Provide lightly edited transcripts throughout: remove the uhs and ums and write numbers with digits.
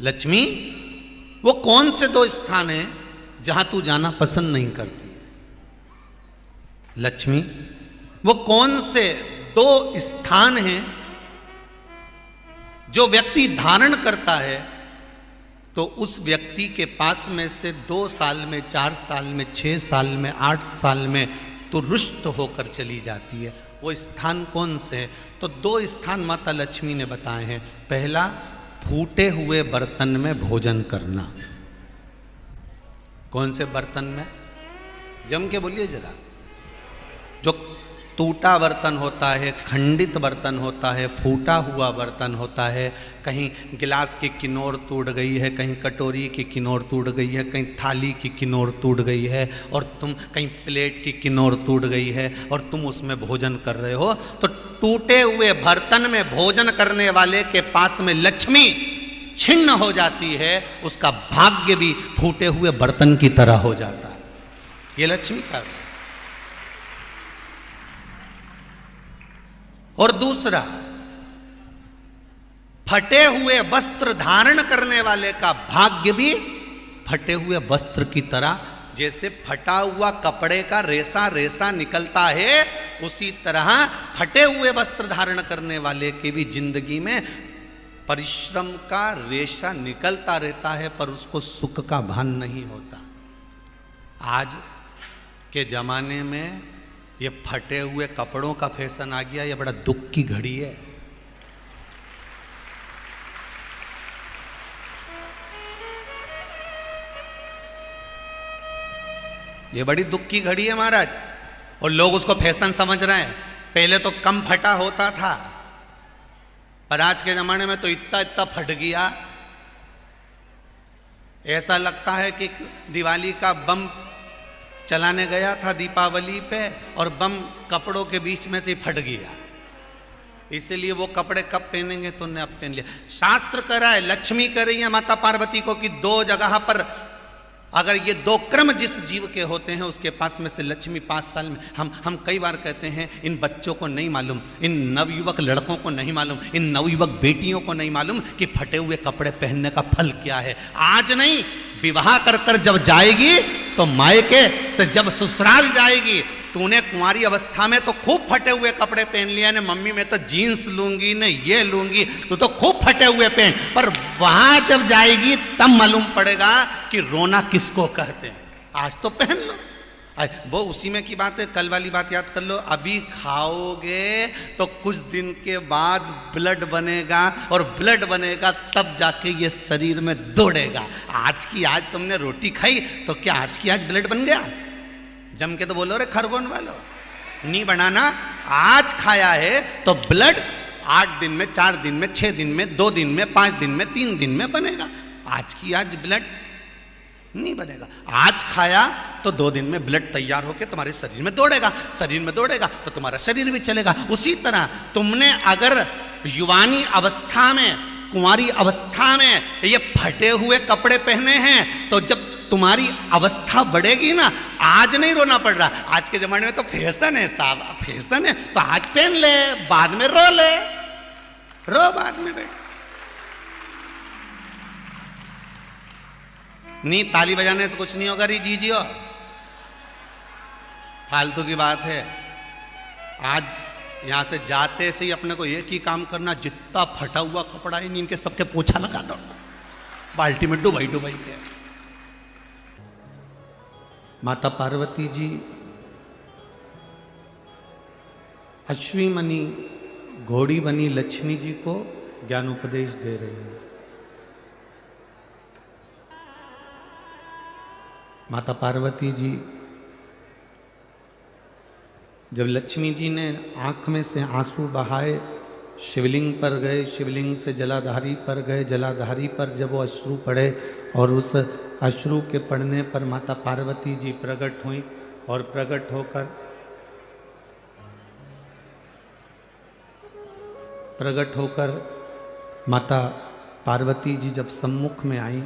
लक्ष्मी, वो कौन से दो स्थान हैं जहां तू जाना पसंद नहीं करती है? लक्ष्मी, वो कौन से दो स्थान हैं जो व्यक्ति धारण करता है तो उस व्यक्ति के पास में से 2 साल में, 4 साल में, 6 साल में, 8 साल में तो रुष्ट होकर चली जाती है? वो स्थान कौन से है? तो 2 स्थान माता लक्ष्मी ने बताए हैं। पहला, फूटे हुए बर्तन में भोजन करना। कौन से बर्तन में? जम के बोलिए जरा। जो टूटा बर्तन होता है, खंडित बर्तन होता है, फूटा हुआ बर्तन होता है, कहीं गिलास की किनोर टूट गई है, कहीं कटोरी की किनोर टूट गई है, कहीं थाली की किनोर टूट गई है, और तुम कहीं प्लेट की किनोर टूट गई है और तुम उसमें भोजन कर रहे हो, तो टूटे हुए बर्तन में भोजन करने वाले के पास में लक्ष्मी छिन्न हो जाती है, उसका भाग्य भी फूटे हुए बर्तन की तरह हो जाता है। ये लक्ष्मी का। और दूसरा, फटे हुए वस्त्र धारण करने वाले का भाग्य भी फटे हुए वस्त्र की तरह, जैसे फटा हुआ कपड़े का रेसा रेसा निकलता है, उसी तरह फटे हुए वस्त्र धारण करने वाले की भी जिंदगी में परिश्रम का रेशा निकलता रहता है, पर उसको सुख का भान नहीं होता। आज के जमाने में ये फटे हुए कपड़ों का फैशन आ गया, ये बड़ा दुख की घड़ी है। ये बड़ी दुख की घड़ी है महाराज, और लोग उसको फैशन समझ रहे हैं। पहले तो कम फटा होता था, पर आज के जमाने में तो इतना इतना फट गया, ऐसा लगता है कि दिवाली का बम चलाने गया था दीपावली पे और बम कपड़ों के बीच में से फट गया। इसलिए वो कपड़े कब पहनेंगे तो उन्हें अब पहन लिया। शास्त्र कह रहा है, लक्ष्मी कह रही है माता पार्वती को कि 2 जगह पर अगर ये 2 क्रम जिस जीव के होते हैं उसके पास में से लक्ष्मी 5 साल में, हम कई बार कहते हैं इन बच्चों को नहीं मालूम, इन नवयुवक लड़कों को नहीं मालूम, इन नवयुवक बेटियों को नहीं मालूम कि फटे हुए कपड़े पहनने का फल क्या है। आज नहीं, विवाह कर कर जब जाएगी तो मायके से जब ससुराल जाएगी, तूने कुंवारी अवस्था में तो खूब फटे हुए कपड़े पहन लिया ने, मम्मी मैं तो जीन्स लूंगी ने ये लूंगी, तू तो खूब फटे हुए पहन, पर वहां जब जाएगी तब मालूम पड़ेगा कि रोना किसको कहते हैं। आज तो पहन लो। वो उसी में की बात है, कल वाली बात याद कर लो। अभी खाओगे तो कुछ दिन के बाद ब्लड बनेगा, और ब्लड बनेगा तब जाके ये शरीर में दौड़ेगा। आज की आज तुमने रोटी खाई तो क्या आज की आज ब्लड बन गया? जम के तो बोलो रे खरगोन वालों, नहीं बनाना। आज खाया है तो ब्लड 8 दिन में, 4 दिन में, 6 दिन में, 2 दिन में, 5 दिन में, 3 दिन में बनेगा। आज की आज ब्लड नहीं बनेगा। आज खाया तो 2 दिन में ब्लड तैयार होकर तुम्हारे शरीर में दौड़ेगा, शरीर में दौड़ेगा तो तुम्हारा शरीर भी चलेगा। उसी तरह तुमने अगर युवानी अवस्था में, कुंवारी अवस्था में ये फटे हुए कपड़े पहने हैं, तो जब तुम्हारी अवस्था बढ़ेगी ना, आज नहीं रोना पड़ रहा। आज के जमाने में तो फैशन है साहब, फैशन है तो आज पहन ले, बाद में रो ले, रो बाद में बैठ। नहीं, ताली बजाने से कुछ नहीं होगा री जीजियो, फालतू की बात है। आज यहां से जाते से ही अपने को एक ही काम करना, जितना फटा हुआ कपड़ा है इनके सबके पोछा लगा दो, बाल्टी में डुबाई डुबाई के। माता पार्वती जी अश्वी मनी घोड़ी बनी लक्ष्मी जी को ज्ञान उपदेश दे रही है। माता पार्वती जी जब लक्ष्मी जी ने आंख में से आंसू बहाए, शिवलिंग पर गए, शिवलिंग से जलाधारी पर गए, जलाधारी पर जब वो अश्रु पड़े और उस अश्रु के पड़ने पर माता पार्वती जी प्रकट हुई, और प्रकट होकर माता पार्वती जी जब सम्मुख में आई,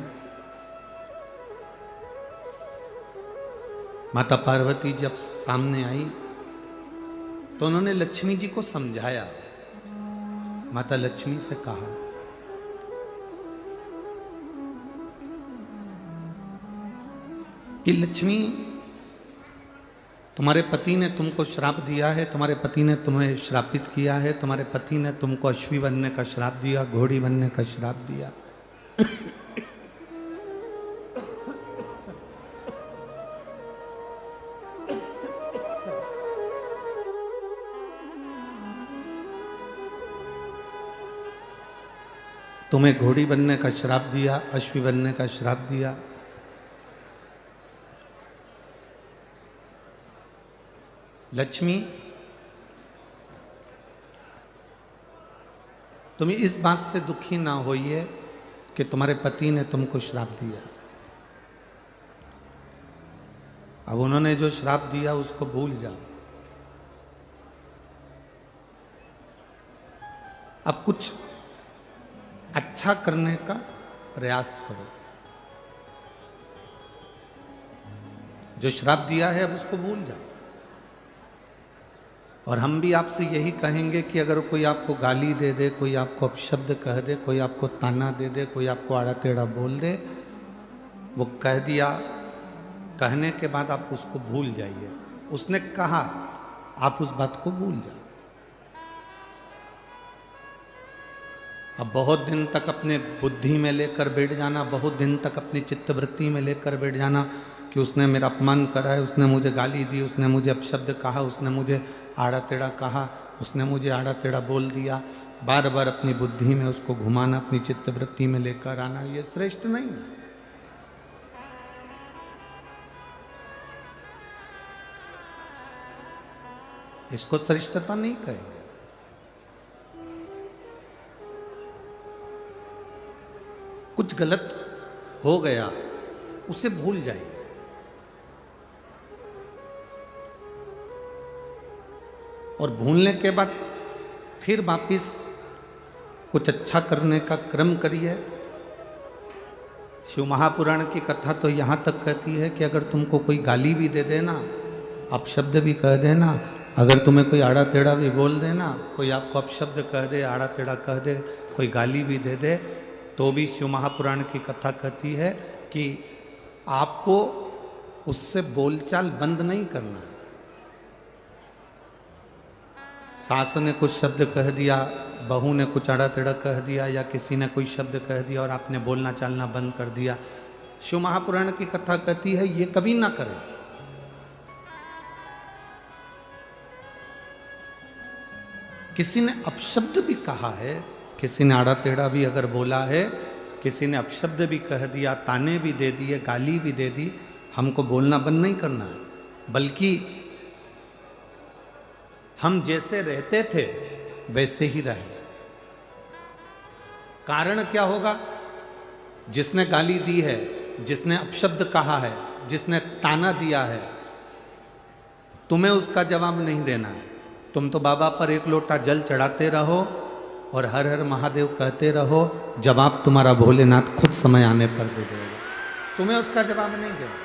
माता पार्वती जब सामने आई तो उन्होंने लक्ष्मी जी को समझाया। माता लक्ष्मी से कहा कि लक्ष्मी, तुम्हारे पति ने तुमको श्राप दिया है, तुम्हारे पति ने तुम्हें श्रापित किया है, तुम्हारे पति ने तुमको अश्वी बनने का श्राप दिया, घोड़ी बनने का श्राप दिया। तुम्हें घोड़ी बनने का श्राप दिया, अश्वी बनने का श्राप दिया। लक्ष्मी, तुम इस बात से दुखी ना होइए कि तुम्हारे पति ने तुमको श्राप दिया। अब उन्होंने जो श्राप दिया उसको भूल जाओ। अब कुछ अच्छा करने का प्रयास करो। जो श्राप दिया है अब उसको भूल जाओ। और हम भी आपसे यही कहेंगे कि अगर कोई आपको गाली दे दे, कोई आपको अपशब्द कह दे, कोई आपको ताना दे दे, कोई आपको आड़ा टेढ़ा बोल दे, वो कह दिया, कहने के बाद आप उसको भूल जाइए। उसने कहा, आप उस बात को भूल जाओ। अब बहुत दिन तक अपने बुद्धि में लेकर बैठ जाना, बहुत दिन तक अपनी चित्तवृत्ति में लेकर बैठ जाना कि उसने मेरा अपमान करा है, उसने मुझे गाली दी, उसने मुझे अपशब्द कहा, उसने मुझे आड़ा टेढ़ा कहा, उसने मुझे आड़ा टेढ़ा बोल दिया। बार बार अपनी बुद्धि में उसको घुमाना, अपनी चित्तवृत्ति में लेकर आना, ये श्रेष्ठ नहीं है। इसको श्रेष्ठता नहीं कहेंगे। कुछ गलत हो गया, उसे भूल जाइए। और भूलने के बाद फिर वापिस कुछ अच्छा करने का क्रम करिए। शिव महापुराण की कथा तो यहाँ तक कहती है कि अगर तुमको कोई गाली भी दे देना, अपशब्द भी कह देना, अगर तुम्हें कोई आड़ा टेढ़ा भी बोल देना, कोई आपको अपशब्द कह दे, आड़ा टेढ़ा कह दे, कोई गाली भी दे दे, तो भी शिव महापुराण की कथा कहती है कि आपको उससे बोलचाल बंद नहीं करना। सास ने कुछ शब्द कह दिया, बहू ने कुछ आड़ा टेढ़ा कह दिया, या किसी ने कोई शब्द कह दिया और आपने बोलना चालना बंद कर दिया, शिव महापुराण की कथा कहती है ये कभी ना करें। किसी ने अपशब्द भी कहा है, किसी ने आड़ा टेढ़ा भी अगर बोला है, किसी ने अपशब्द भी कह दिया, ताने भी दे दिए, गाली भी दे दी, हमको बोलना बंद नहीं करना है, बल्कि हम जैसे रहते थे वैसे ही रहे। कारण क्या होगा? जिसने गाली दी है, जिसने अपशब्द कहा है, जिसने ताना दिया है, तुम्हें उसका जवाब नहीं देना है। तुम तो बाबा पर एक लोटा जल चढ़ाते रहो और हर हर महादेव कहते रहो, जवाब तुम्हारा भोलेनाथ खुद समय आने पर दे देगा। तुम्हें उसका जवाब नहीं देना।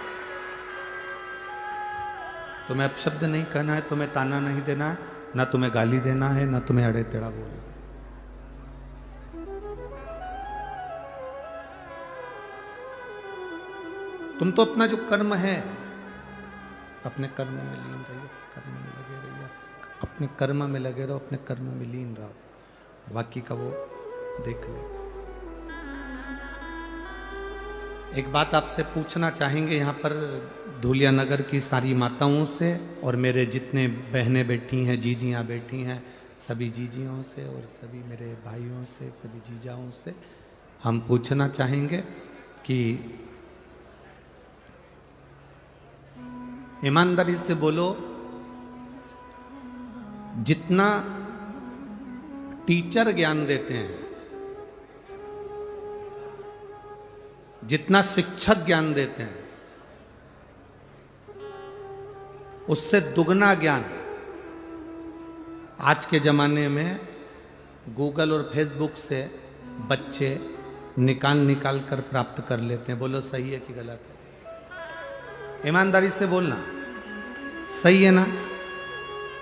तुम्हें अपशब्द नहीं कहना है, तुम्हें ताना नहीं देना है, ना तुम्हें गाली देना है, ना तुम्हें अड़े टेढ़ा बोलना। तुम तो अपना जो कर्म है, अपने कर्म में लीन रहिए, कर्म में लगे रहिए, अपने कर्म में लगे रहो, अपने कर्म में लीन रहो, बाकी का वो देख ले। एक बात आपसे पूछना चाहेंगे यहाँ पर धूलिया नगर की सारी माताओं से और मेरे जितने बहनें बैठी हैं, जीजियाँ बैठी हैं, सभी जीजियों से और सभी मेरे भाइयों से, सभी जीजाओं से हम पूछना चाहेंगे कि ईमानदारी से बोलो, जितना टीचर ज्ञान देते हैं, जितना शिक्षक ज्ञान देते हैं, उससे दुगना ज्ञान आज के जमाने में गूगल और फेसबुक से बच्चे निकाल कर प्राप्त कर लेते हैं। बोलो सही है कि गलत है? ईमानदारी से बोलना, सही है ना?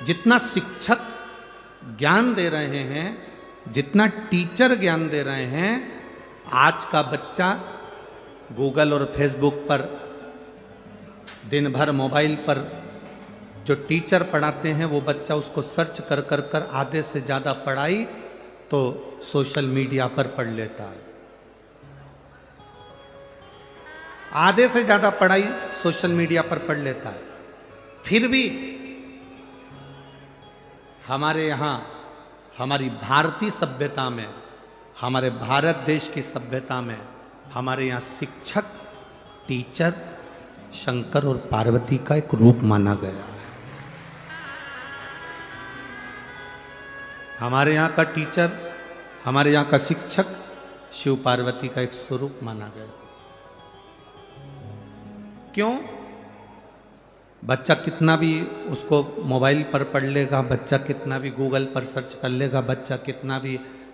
जितना शिक्षक ज्ञान दे रहे हैं, जितना टीचर ज्ञान दे रहे हैं, आज का बच्चा गूगल और फेसबुक पर दिन भर मोबाइल पर जो टीचर पढ़ाते हैं वो बच्चा उसको सर्च कर कर कर आधे से ज़्यादा पढ़ाई तो सोशल मीडिया पर पढ़ लेता है। आधे से ज़्यादा पढ़ाई सोशल मीडिया पर पढ़ लेता है। फिर भी हमारे यहाँ, हमारी भारतीय सभ्यता में, हमारे भारत देश की सभ्यता में हमारे यहाँ शिक्षक, टीचर शंकर और पार्वती का एक रूप माना गया है। हमारे यहाँ का टीचर, हमारे यहाँ का शिक्षक शिव पार्वती का एक स्वरूप माना गया। क्यों? बच्चा कितना भी उसको मोबाइल पर पढ़ लेगा, बच्चा कितना भी गूगल पर सर्च कर लेगा, बच्चा कितना भी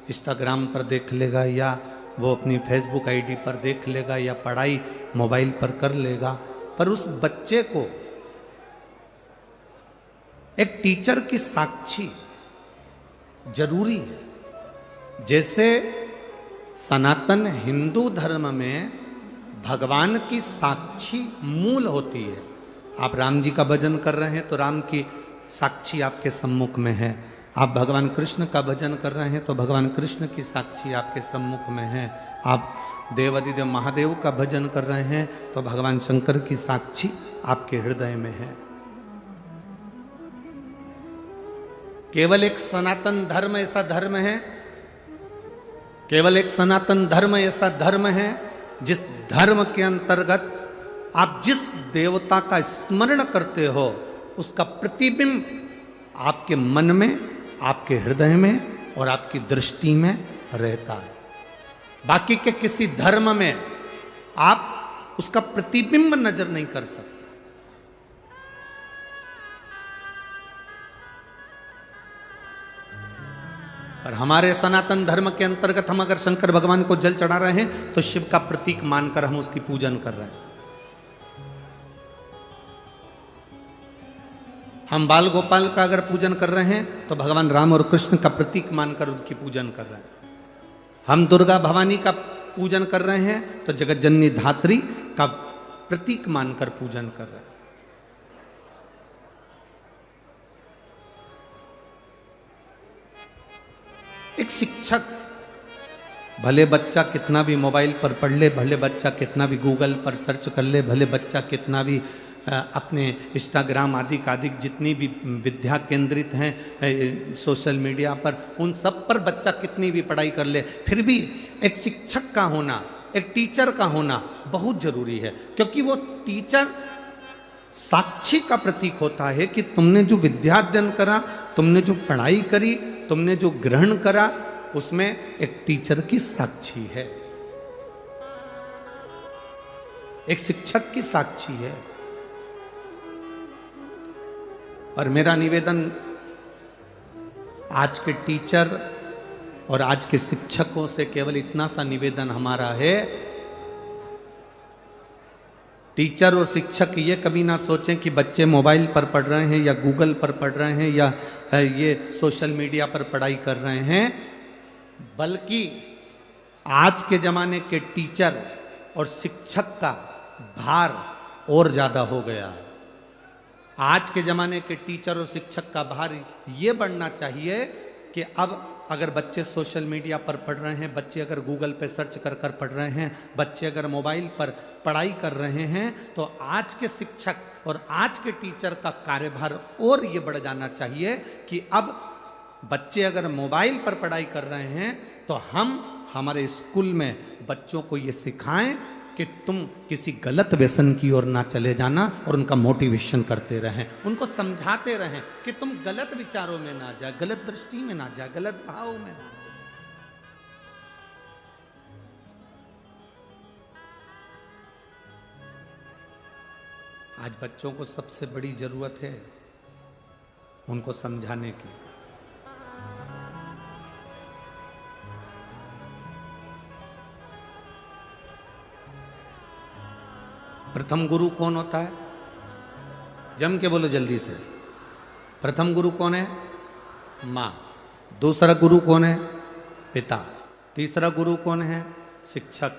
इंस्टाग्राम पर देख लेगा, या वो अपनी फेसबुक आईडी पर देख लेगा, या पढ़ाई मोबाइल पर कर लेगा, पर उस बच्चे को एक टीचर की साक्षी जरूरी है। जैसे सनातन हिंदू धर्म में भगवान की साक्षी मूल होती है। आप राम जी का भजन कर रहे हैं तो राम की साक्षी आपके सम्मुख में है। आप भगवान कृष्ण का भजन कर रहे हैं तो भगवान कृष्ण की साक्षी आपके सम्मुख में है। आप देवाधिदेव महादेव का भजन कर रहे हैं तो भगवान शंकर की साक्षी आपके हृदय में है। केवल एक सनातन धर्म ऐसा धर्म है, केवल एक सनातन धर्म ऐसा धर्म है जिस धर्म के अंतर्गत आप जिस देवता का स्मरण करते हो उसका प्रतिबिंब आपके मन में, आपके हृदय में और आपकी दृष्टि में रहता है। बाकी के किसी धर्म में आप उसका प्रतिबिंब नजर नहीं कर सकते। पर हमारे सनातन धर्म के अंतर्गत हम अगर शंकर भगवान को जल चढ़ा रहे हैं तो शिव का प्रतीक मानकर हम उसकी पूजन कर रहे हैं। हम बाल गोपाल का अगर पूजन कर रहे हैं तो भगवान राम और कृष्ण का प्रतीक मानकर उनकी पूजन कर रहे हैं। हम दुर्गा भवानी का पूजन कर रहे हैं तो जगत जननी धात्री का प्रतीक मानकर पूजन कर रहे हैं। एक शिक्षक, भले बच्चा कितना भी मोबाइल पर पढ़ ले, भले बच्चा कितना भी गूगल पर सर्च कर ले, भले बच्चा कितना भी अपने इंस्टाग्राम आदि जितनी भी विद्या केंद्रित हैं सोशल मीडिया पर, उन सब पर बच्चा कितनी भी पढ़ाई कर ले, फिर भी एक शिक्षक का होना, एक टीचर का होना बहुत जरूरी है। क्योंकि वो टीचर साक्षी का प्रतीक होता है कि तुमने जो विद्या अध्ययन करा, तुमने जो पढ़ाई करी, तुमने जो ग्रहण करा, उसमें एक टीचर की साक्षी है, एक शिक्षक की साक्षी है। और मेरा निवेदन आज के टीचर और आज के शिक्षकों से केवल इतना सा निवेदन हमारा है, टीचर और शिक्षक ये कभी ना सोचें कि बच्चे मोबाइल पर पढ़ रहे हैं या गूगल पर पढ़ रहे हैं या ये सोशल मीडिया पर पढ़ाई कर रहे हैं, बल्कि आज के ज़माने के टीचर और शिक्षक का भार और ज़्यादा हो गया है। आज के ज़माने के टीचर और शिक्षक का भार ये बढ़ना चाहिए कि अब अगर बच्चे सोशल मीडिया पर पढ़ रहे हैं, बच्चे अगर गूगल पे सर्च कर कर पढ़ रहे हैं, बच्चे अगर मोबाइल पर पढ़ाई कर रहे हैं, तो आज के शिक्षक और आज के टीचर का कार्यभार और ये बढ़ जाना चाहिए कि अब बच्चे अगर मोबाइल पर पढ़ाई कर रहे हैं तो हम हमारे स्कूल में बच्चों को ये सिखाएं कि तुम किसी गलत व्यसन की ओर ना चले जाना, और उनका मोटिवेशन करते रहें, उनको समझाते रहें कि तुम गलत विचारों में ना जाए, गलत दृष्टि में ना जाए, गलत भाव में ना जाए। आज बच्चों को सबसे बड़ी जरूरत है उनको समझाने की। प्रथम गुरु कौन होता है? जम के बोलो जल्दी से। प्रथम गुरु कौन है? माँ। दूसरा गुरु कौन है? पिता। तीसरा गुरु कौन है? शिक्षक।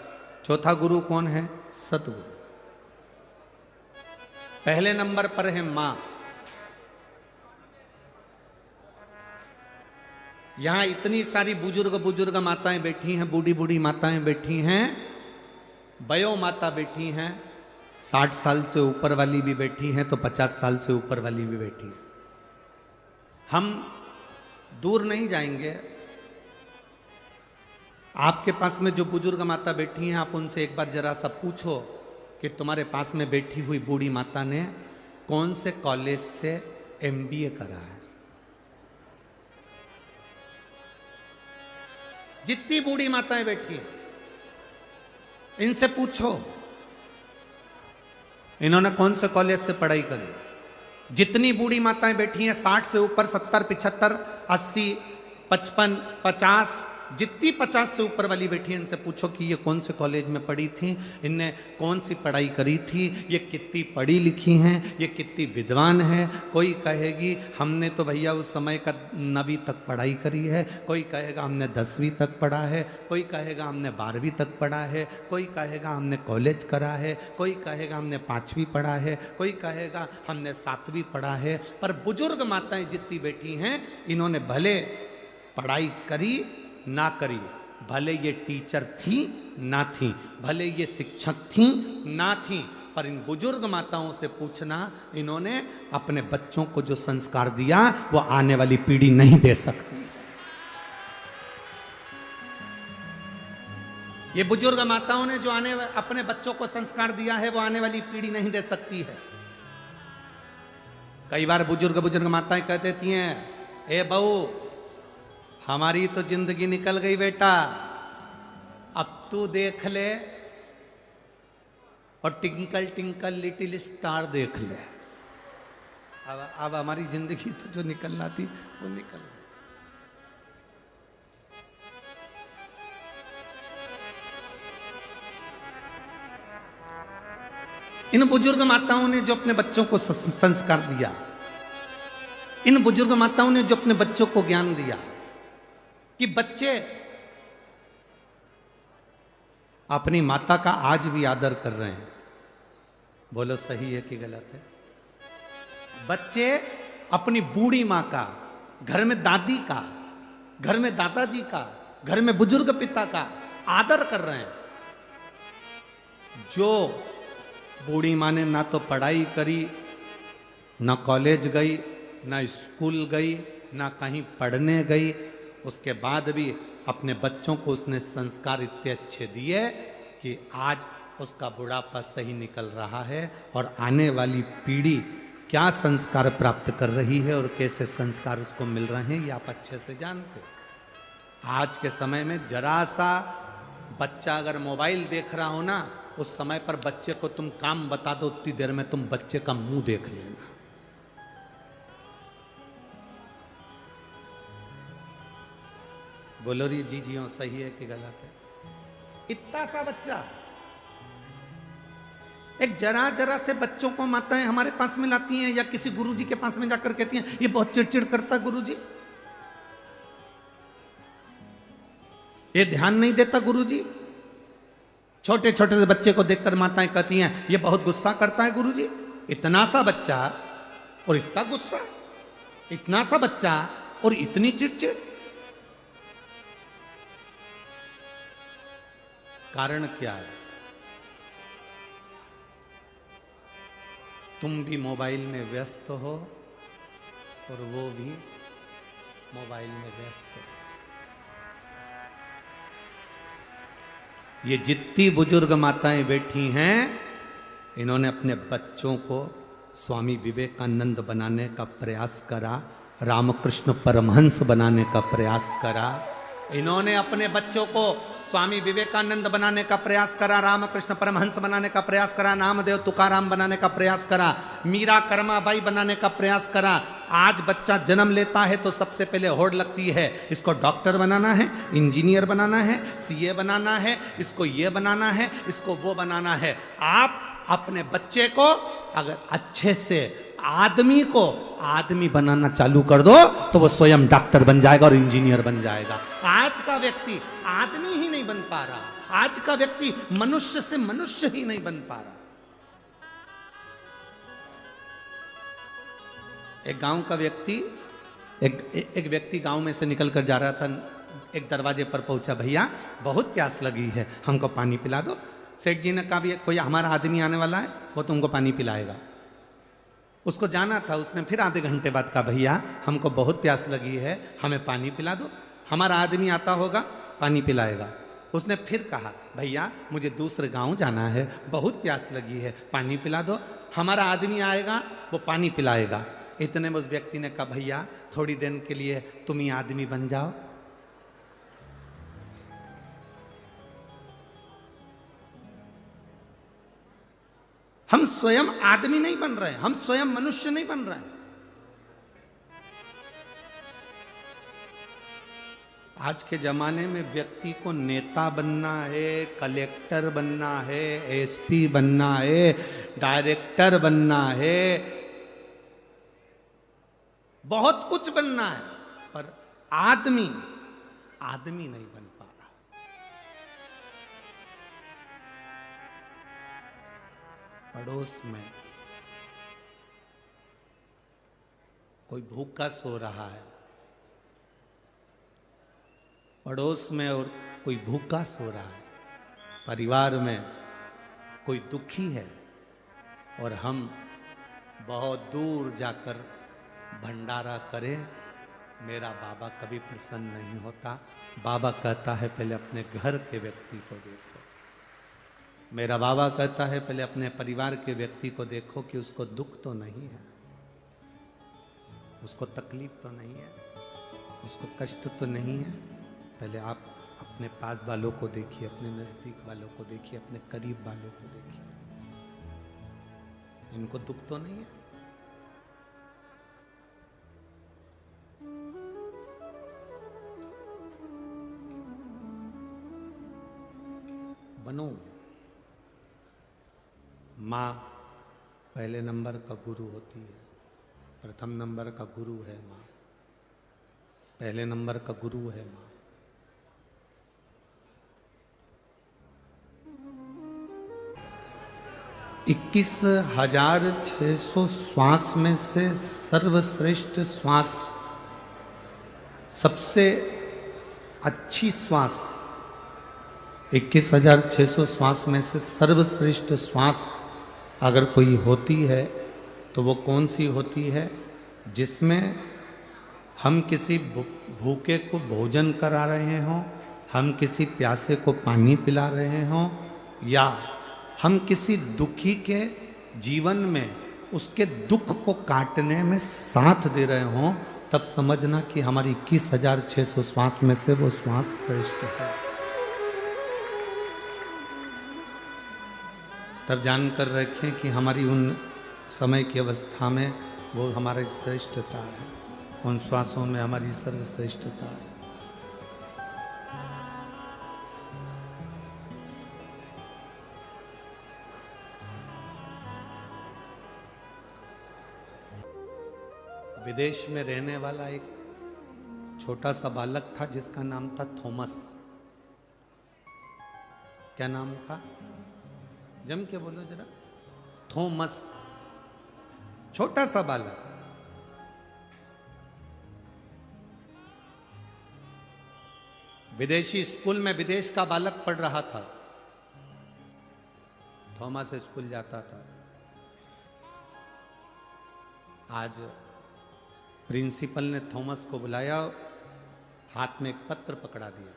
चौथा गुरु कौन है? सतगुरु। पहले नंबर पर है मां। यहां इतनी सारी बुजुर्ग माताएं बैठी हैं, बूढ़ी बूढ़ी माताएं बैठी हैं, वयो माता बैठी हैं, 60 साल से ऊपर वाली भी बैठी हैं, तो 50 साल से ऊपर वाली भी बैठी है। हम दूर नहीं जाएंगे। आपके पास में जो बुजुर्ग माता बैठी हैं, आप उनसे एक बार जरा सा पूछो कि तुम्हारे पास में बैठी हुई बूढ़ी माता ने कौन से कॉलेज से MBA करा है। जितनी बूढ़ी माताएं बैठी हैं, इनसे पूछो इन्होंने कौन से कॉलेज से पढ़ाई करी। जितनी बूढ़ी माताएं बैठी हैं 60 से ऊपर, 70, 75, 80, 55, 50, जितनी 50 से ऊपर वाली बैठी हैं, इनसे पूछो कि ये कौन से कॉलेज में पढ़ी थी, इनने कौन सी पढ़ाई करी थी, ये कितनी पढ़ी लिखी हैं, ये कितनी विद्वान है। कोई कहेगी हमने तो भैया उस समय का 9वीं तक पढ़ाई करी है, कोई कहेगा हमने 10वीं तक पढ़ा है, कोई कहेगा हमने 12वीं तक पढ़ा है, कोई कहेगा हमने कॉलेज करा है, कोई कहेगा हमने 5वीं पढ़ा है, कोई कहेगा हमने 7वीं पढ़ा है। पर बुजुर्ग माताएं जितनी बैठी हैं, इन्होंने भले पढ़ाई करी ना करी, भले ये टीचर थी ना थी, भले ये शिक्षक थी ना थी, पर इन बुजुर्ग माताओं से पूछना, इन्होंने अपने बच्चों को जो संस्कार दिया वो आने वाली पीढ़ी नहीं दे सकती। ये बुजुर्ग माताओं ने जो अपने बच्चों को संस्कार दिया है वो आने वाली पीढ़ी नहीं दे सकती है। कई बार बुजुर्ग माताएं कह देती हैं, ए बहू हमारी तो जिंदगी निकल गई बेटा, अब तू देख ले और टिंकल टिंकल लिटिल स्टार देख ले। अब हमारी जिंदगी तो जो निकलना थी वो निकल गई। इन बुजुर्ग माताओं ने जो अपने बच्चों को संस्कार दिया, इन बुजुर्ग माताओं ने जो अपने बच्चों को ज्ञान दिया कि बच्चे अपनी माता का आज भी आदर कर रहे हैं। बोलो सही है कि गलत है? बच्चे अपनी बूढ़ी माँ का, घर में दादी का, घर में दादाजी का, घर में बुजुर्ग पिता का आदर कर रहे हैं। जो बूढ़ी माँ ने ना तो पढ़ाई करी, ना कॉलेज गई, ना स्कूल गई, ना कहीं पढ़ने गई, उसके बाद भी अपने बच्चों को उसने संस्कार इतने अच्छे दिए कि आज उसका बुढ़ापा सही निकल रहा है और आने वाली पीढ़ी क्या संस्कार प्राप्त कर रही है और कैसे संस्कार उसको मिल रहे हैं, ये आप अच्छे से जानते हो। आज के समय में जरा सा बच्चा अगर मोबाइल देख रहा हो ना, उस समय पर बच्चे को तुम काम बता दो, उतनी देर में तुम बच्चे का मुंह देख लेना। बोलो री जी जी सही है कि गलत है? इतना सा बच्चा, एक जरा जरा से बच्चों को माताएं हमारे पास में लाती हैं या किसी गुरुजी के पास में जाकर कहती हैं ये बहुत चिड़चिड़ करता गुरुजी, ये ध्यान नहीं देता गुरुजी। छोटे छोटे से बच्चे को देखकर माताएं कहती हैं ये बहुत गुस्सा करता है गुरुजी। इतना सा बच्चा और इतना गुस्सा, इतना सा बच्चा और इतनी चिड़चिड़। कारण क्या है? तुम भी मोबाइल में व्यस्त हो और वो भी मोबाइल में व्यस्त है। ये जितनी बुजुर्ग माताएं बैठी हैं, इन्होंने अपने बच्चों को स्वामी विवेकानंद बनाने का प्रयास करा, रामकृष्ण परमहंस बनाने का प्रयास करा। इन्होंने अपने बच्चों को स्वामी विवेकानंद बनाने का प्रयास करा, रामकृष्ण परमहंस बनाने का प्रयास करा, नामदेव तुकाराम बनाने का प्रयास करा, मीरा कर्माबाई बनाने का प्रयास करा। आज बच्चा जन्म लेता है तो सबसे पहले होड़ लगती है, इसको डॉक्टर बनाना है, इंजीनियर बनाना है, सीए बनाना है, इसको ये बनाना है, इसको वो बनाना है। आप अपने बच्चे को अगर अच्छे से आदमी को आदमी बनाना चालू कर दो तो वो स्वयं डॉक्टर बन जाएगा और इंजीनियर बन जाएगा। आज का व्यक्ति आदमी ही नहीं बन पा रहा, आज का व्यक्ति मनुष्य से मनुष्य ही नहीं बन पा रहा। एक गांव का व्यक्ति एक व्यक्ति गांव में से निकल कर जा रहा था। एक दरवाजे पर पहुंचा, भैया बहुत प्यास लगी है, हमको पानी पिला दो। सेठ जी ने कहा, भी कोई हमारा आदमी आने वाला है, वो तुमको पानी पिलाएगा। उसको जाना था, उसने फिर आधे घंटे बाद कहा, भैया हमको बहुत प्यास लगी है, हमें पानी पिला दो, हमारा आदमी आता होगा, पानी पिलाएगा। उसने फिर कहा, भैया मुझे दूसरे गांव जाना है, बहुत प्यास लगी है, पानी पिला दो, हमारा आदमी आएगा, वो पानी पिलाएगा। इतने में उस व्यक्ति ने कहा, भैया थोड़ी देर के लिए तुम ही आदमी बन जाओ। हम स्वयं आदमी नहीं बन रहे, हम स्वयं मनुष्य नहीं बन रहे। आज के जमाने में व्यक्ति को नेता बनना है, कलेक्टर बनना है, एसपी बनना है, डायरेक्टर बनना है, बहुत कुछ बनना है, पर आदमी नहीं बन पा रहा। पड़ोस में कोई भूखा सो रहा है, पड़ोस में और कोई भूखा सो रहा है, परिवार में कोई दुखी है, और हम बहुत दूर जाकर भंडारा करें, मेरा बाबा कभी प्रसन्न नहीं होता। बाबा कहता है पहले अपने घर के व्यक्ति को देखो। मेरा बाबा कहता है पहले अपने परिवार के व्यक्ति को देखो कि उसको दुख तो नहीं है, उसको तकलीफ तो नहीं है, उसको कष्ट तो नहीं है। पहले आप अपने पास वालों को देखिए, अपने नजदीक वालों को देखिए, अपने करीब वालों को देखिए, इनको दुख तो नहीं है। बनो। माँ पहले नंबर का गुरु होती है, प्रथम नंबर का गुरु है माँ, पहले नंबर का गुरु है माँ। इक्कीस 21,600 श्वास में से सर्वश्रेष्ठ श्वास, सबसे अच्छी श्वास, 21,600 श्वास में से सर्वश्रेष्ठ श्वास अगर कोई होती है तो वो कौन सी होती है? जिसमें हम किसी भूखे को भोजन करा रहे हों, हम किसी प्यासे को पानी पिला रहे हों, या हम किसी दुखी के जीवन में उसके दुख को काटने में साथ दे रहे हों, तब समझना कि हमारी 21,600 श्वास में से वो श्वास श्रेष्ठ है। तब जानकर रखें कि हमारी उन समय की अवस्था में वो हमारी श्रेष्ठता है, उन श्वासों में हमारी सर्वश्रेष्ठता है। विदेश में रहने वाला एक छोटा सा बालक था जिसका नाम था थॉमस। क्या नाम था? जम के बोलो जरा। थॉमस, छोटा सा बालक। विदेशी स्कूल में विदेश का बालक पढ़ रहा था। थॉमस स्कूल जाता था। आज प्रिंसिपल ने थॉमस को बुलाया, हाथ में एक पत्र पकड़ा दिया,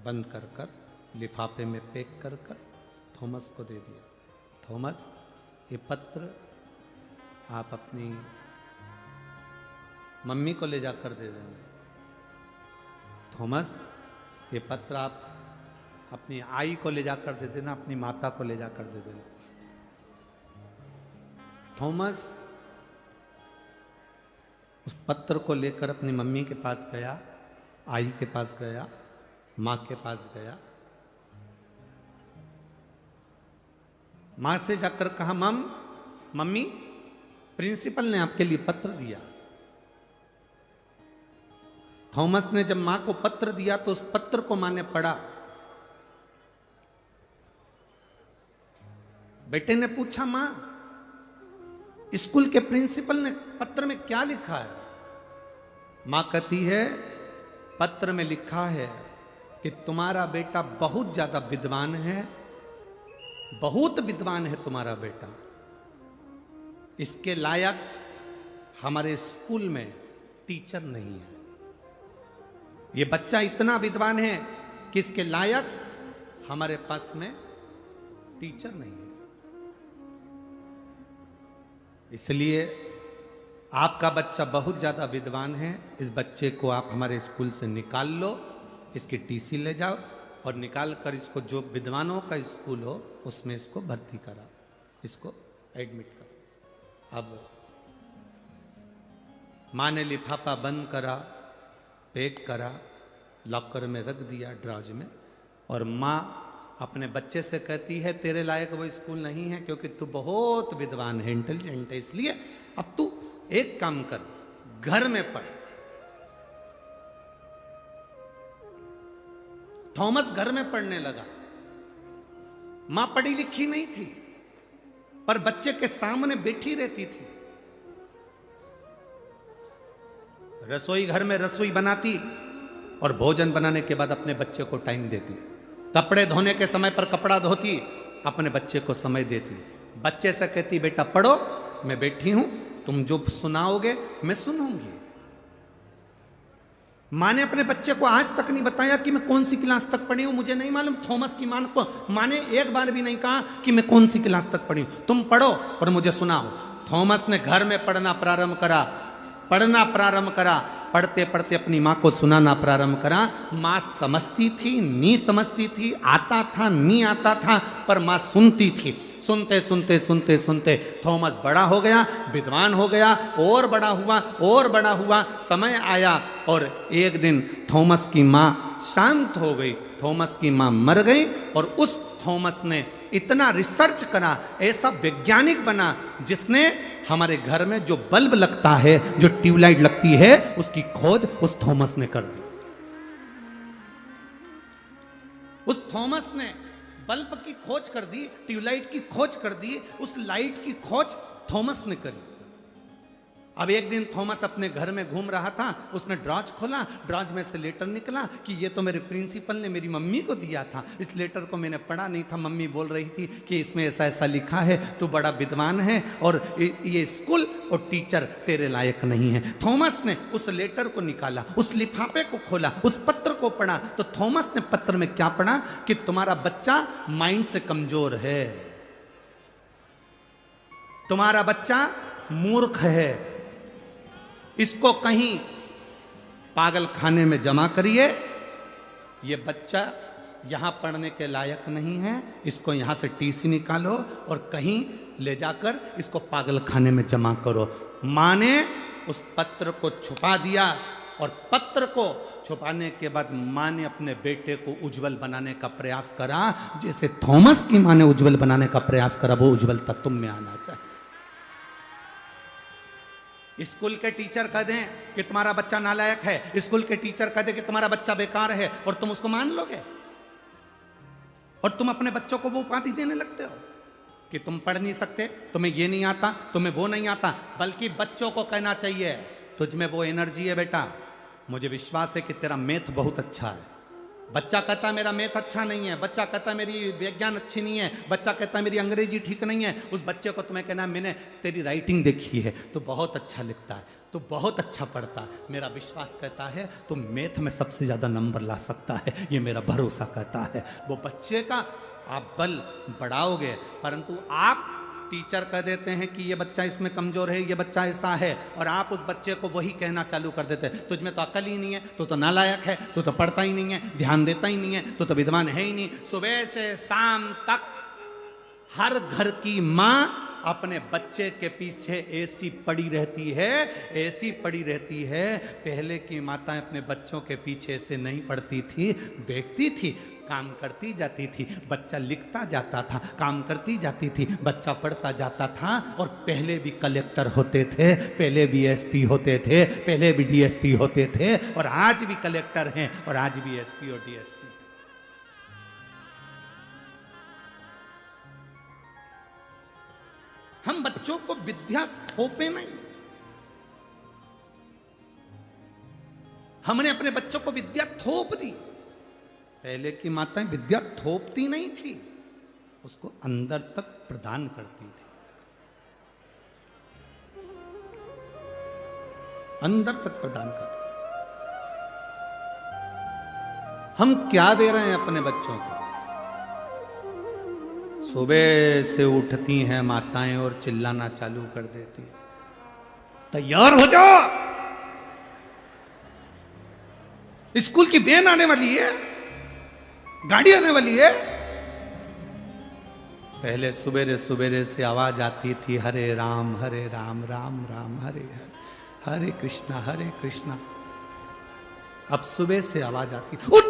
बंद कर कर लिफाफे में पैक कर कर थॉमस को दे दिया। थॉमस, ये पत्र आप अपनी मम्मी को ले जाकर दे देना। थॉमस, ये पत्र आप अपनी आई को ले जाकर दे देना, अपनी माता को ले जाकर दे देना। थॉमस उस पत्र को लेकर अपनी मम्मी के पास गया, आई के पास गया, माँ के पास गया। माँ से जाकर कहा, मम्मी, प्रिंसिपल ने आपके लिए पत्र दिया। थॉमस ने जब माँ को पत्र दिया तो उस पत्र को माँ ने पढ़ा। बेटे ने पूछा, माँ स्कूल के प्रिंसिपल ने पत्र में क्या लिखा है? मां कहती है पत्र में लिखा है कि तुम्हारा बेटा बहुत ज्यादा विद्वान है, बहुत विद्वान है तुम्हारा बेटा, इसके लायक हमारे स्कूल में टीचर नहीं है। ये बच्चा इतना विद्वान है कि इसके लायक हमारे पास में टीचर नहीं है। इसलिए आपका बच्चा बहुत ज्यादा विद्वान है, इस बच्चे को आप हमारे स्कूल से निकाल लो, इसकी टीसी ले जाओ और निकाल कर इसको जो विद्वानों का स्कूल हो उसमें इसको भर्ती कराओ, इसको एडमिट करो। अब माँ ने लिफाफा बंद करा, पैक करा, लॉकर में रख दिया ड्रॉज में, और माँ अपने बच्चे से कहती है तेरे लायक वो स्कूल नहीं है क्योंकि तू बहुत विद्वान है, इंटेलिजेंट है, इसलिए अब तू एक काम कर, घर में पढ़। थॉमस घर में पढ़ने लगा। मां पढ़ी लिखी नहीं थी पर बच्चे के सामने बैठी रहती थी, रसोई घर में रसोई बनाती और भोजन बनाने के बाद अपने बच्चे को टाइम देती, कपड़े धोने के समय पर कपड़ा धोती, अपने बच्चे को समय देती, बच्चे से कहती बेटा पढ़ो, मैं बैठी हूं, तुम जो सुनाओगे मैं सुनूंगी। मां ने अपने बच्चे को आज तक नहीं बताया कि मैं कौन सी क्लास तक पढ़ी हूं, मुझे नहीं मालूम। थॉमस की मां ने एक बार भी नहीं कहा कि मैं कौन सी क्लास तक पढ़ी हूं, तुम पढ़ो और मुझे सुनाओ। थॉमस ने घर में पढ़ना प्रारंभ करा, पढ़ना प्रारंभ करा, पढ़ते पढ़ते अपनी माँ को सुनाना प्रारंभ करा। माँ समझती थी, नहीं समझती थी, आता था, नहीं आता था, पर माँ सुनती थी। सुनते सुनते सुनते सुनते थॉमस बड़ा हो गया, विद्वान हो गया, और बड़ा हुआ और बड़ा हुआ। समय आया और एक दिन थॉमस की माँ शांत हो गई, थॉमस की माँ मर गई, और उस थॉमस ने इतना रिसर्च करा, ऐसा वैज्ञानिक बना, जिसने हमारे घर में जो बल्ब लगता है, जो ट्यूबलाइट लगती है, उसकी खोज उस थॉमस ने कर दी। उस थॉमस ने बल्ब की खोज कर दी, ट्यूबलाइट की खोज कर दी, उस लाइट की खोज थॉमस ने करी। अब एक दिन थॉमस अपने घर में घूम रहा था, उसने ड्रॉज खोला, ड्रॉज में से लेटर निकला कि ये तो मेरे प्रिंसिपल ने मेरी मम्मी को दिया था, इस लेटर को मैंने पढ़ा नहीं था, मम्मी बोल रही थी कि इसमें ऐसा ऐसा लिखा है, तू बड़ा विद्वान है और ये स्कूल और टीचर तेरे लायक नहीं है। थॉमस ने उस लेटर को निकाला, उस लिफाफे को खोला, उस पत्र को पढ़ा, तो थॉमस ने पत्र में क्या पढ़ा कि तुम्हारा बच्चा माइंड से कमजोर है, तुम्हारा बच्चा मूर्ख है, इसको कहीं पागल खाने में जमा करिए, ये बच्चा यहां पढ़ने के लायक नहीं है, इसको यहां से टीसी निकालो और कहीं ले जाकर इसको पागल खाने में जमा करो। मां ने उस पत्र को छुपा दिया, और पत्र को छुपाने के बाद मां ने अपने बेटे को उज्जवल बनाने का प्रयास करा, जैसे थॉमस की मां ने उज्जवल बनाने का प्रयास करा, वो उज्जवलता तुम में आना चाहिए। स्कूल के टीचर कह दें कि तुम्हारा बच्चा नालायक है, स्कूल के टीचर कह दें कि तुम्हारा बच्चा बेकार है, और तुम उसको मान लोगे, और तुम अपने बच्चों को वो उपाधि देने लगते हो कि तुम पढ़ नहीं सकते, तुम्हें ये नहीं आता, तुम्हें वो नहीं आता। बल्कि बच्चों को कहना चाहिए तुझ में वो एनर्जी है बेटा, मुझे विश्वास है कि तेरा मैथ बहुत अच्छा है। बच्चा कहता मेरा मैथ अच्छा नहीं है, बच्चा कहता मेरी विज्ञान अच्छी नहीं है, बच्चा कहता मेरी अंग्रेजी ठीक नहीं है, उस बच्चे को तुम्हें कहना मैंने तेरी राइटिंग देखी है, तो बहुत अच्छा लिखता है, तो बहुत अच्छा पढ़ता है, मेरा विश्वास कहता है तो मैथ में सबसे ज़्यादा नंबर ला सकता है, ये मेरा भरोसा कहता है। वो बच्चे का आप बल बढ़ाओगे, परंतु आप टीचर कह देते हैं कि ये बच्चा इसमें कमजोर है, ये बच्चा ऐसा है, और आप उस बच्चे को वही कहना चालू कर देते हैं, तुझमें तो अकल ही नहीं है, तू तो नालायक है, तू तो पढ़ता ही नहीं है, ध्यान देता ही नहीं है, तू तो विद्वान है ही नहीं। सुबह से शाम तक हर घर की माँ अपने बच्चे के पीछे ऐसी पड़ी रहती है, ऐसी पड़ी रहती है। पहले की माताएं अपने बच्चों के पीछे ऐसे नहीं पड़ती थी, देखती थी, काम करती जाती थी, बच्चा लिखता जाता था, काम करती जाती थी, बच्चा पढ़ता जाता था। और पहले भी कलेक्टर होते थे, पहले भी एसपी होते थे, पहले भी डीएसपी होते थे, और आज भी कलेक्टर हैं, और आज भी एसपी और डीएसपी। हम बच्चों को विद्या थोपे नहीं। हमने अपने बच्चों को विद्या थोप दी। पहले की माताएं विद्या थोपती नहीं थी, उसको अंदर तक प्रदान करती थी, अंदर तक प्रदान करती। हम क्या दे रहे हैं अपने बच्चों को? सुबह से उठती हैं माताएं और चिल्लाना चालू कर देती है, तैयार हो जाओ, स्कूल की वैन आने वाली है, गाड़ी आने वाली है। पहले सुबेरे सुबेरे से आवाज आती थी, हरे राम राम राम हरे हरे, हरे कृष्णा। अब सुबह से आवाज आती, उठ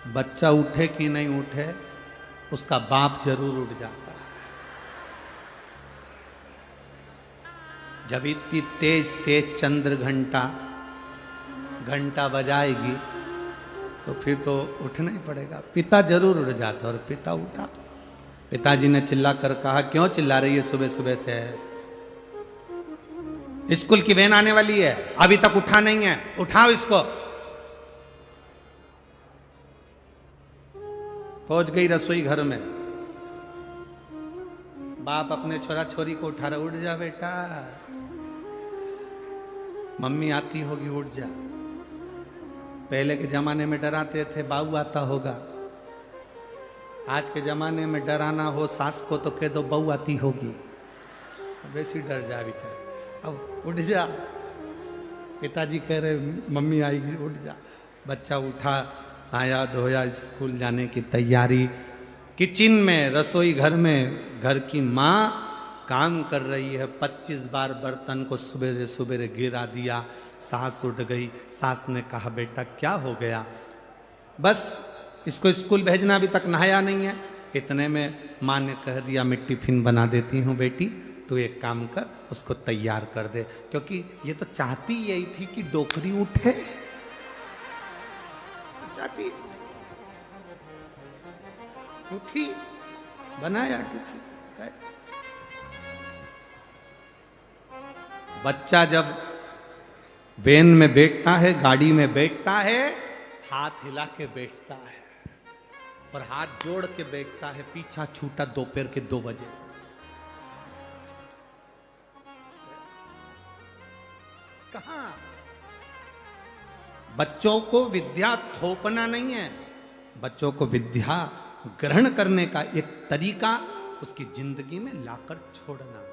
बच्चा उठे कि नहीं उठे, उसका बाप जरूर उठ जाता है। जब इतनी तेज चंद्र घंटा बजाएगी तो फिर तो उठना ही पड़ेगा। पिता जरूर उठ जाता, और पिता उठा। पिताजी ने चिल्ला कर कहा, क्यों चिल्ला रही है सुबह सुबह से? स्कूल की वैन आने वाली है, अभी तक उठा नहीं है, उठाओ इसको। पहुंच गई रसोई घर में, बाप अपने छोरा छोरी को उठा रहा, उठ जा बेटा, मम्मी आती होगी, उठ जा। पहले के जमाने में डराते थे, बाऊ आता होगा। आज के जमाने में डराना हो सास को तो कह दो बहू आती होगी, वैसे डर जा बेचारा। अब उठ जा, पिताजी कह रहे मम्मी आएगी, उठ जा। बच्चा उठा, आया, धोया, स्कूल जाने की तैयारी। किचन में, रसोई घर में घर की माँ काम कर रही है। 25 बार बर्तन को सुबेरे सुबेरे गिरा दिया। सास उठ गई। सास ने कहा, बेटा क्या हो गया? बस इसको स्कूल भेजना, अभी तक नहाया नहीं है। इतने में माँ ने कह दिया, मैं टिफिन बना देती हूँ बेटी, तू एक काम कर, उसको तैयार कर दे। क्योंकि ये तो चाहती यही थी कि डोकरी उठे, चाहती उठी, बनाया टिफिन। बच्चा जब वैन में बैठता है, गाड़ी में बैठता है, हाथ हिला के बैठता है और हाथ जोड़ के बैठता है। पीछा छूटा दोपहर के 2 बजे। कहां? बच्चों को विद्या थोपना नहीं है, बच्चों को विद्या ग्रहण करने का एक तरीका उसकी जिंदगी में लाकर छोड़ना है।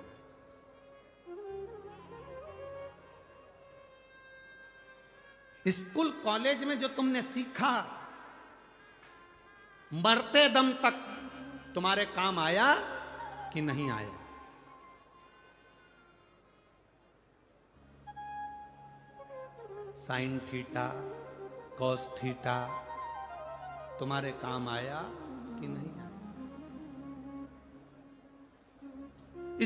स्कूल कॉलेज में जो तुमने सीखा, मरते दम तक तुम्हारे काम आया कि नहीं आया? साइन थीटा, कॉस थीटा तुम्हारे काम आया कि नहीं आया?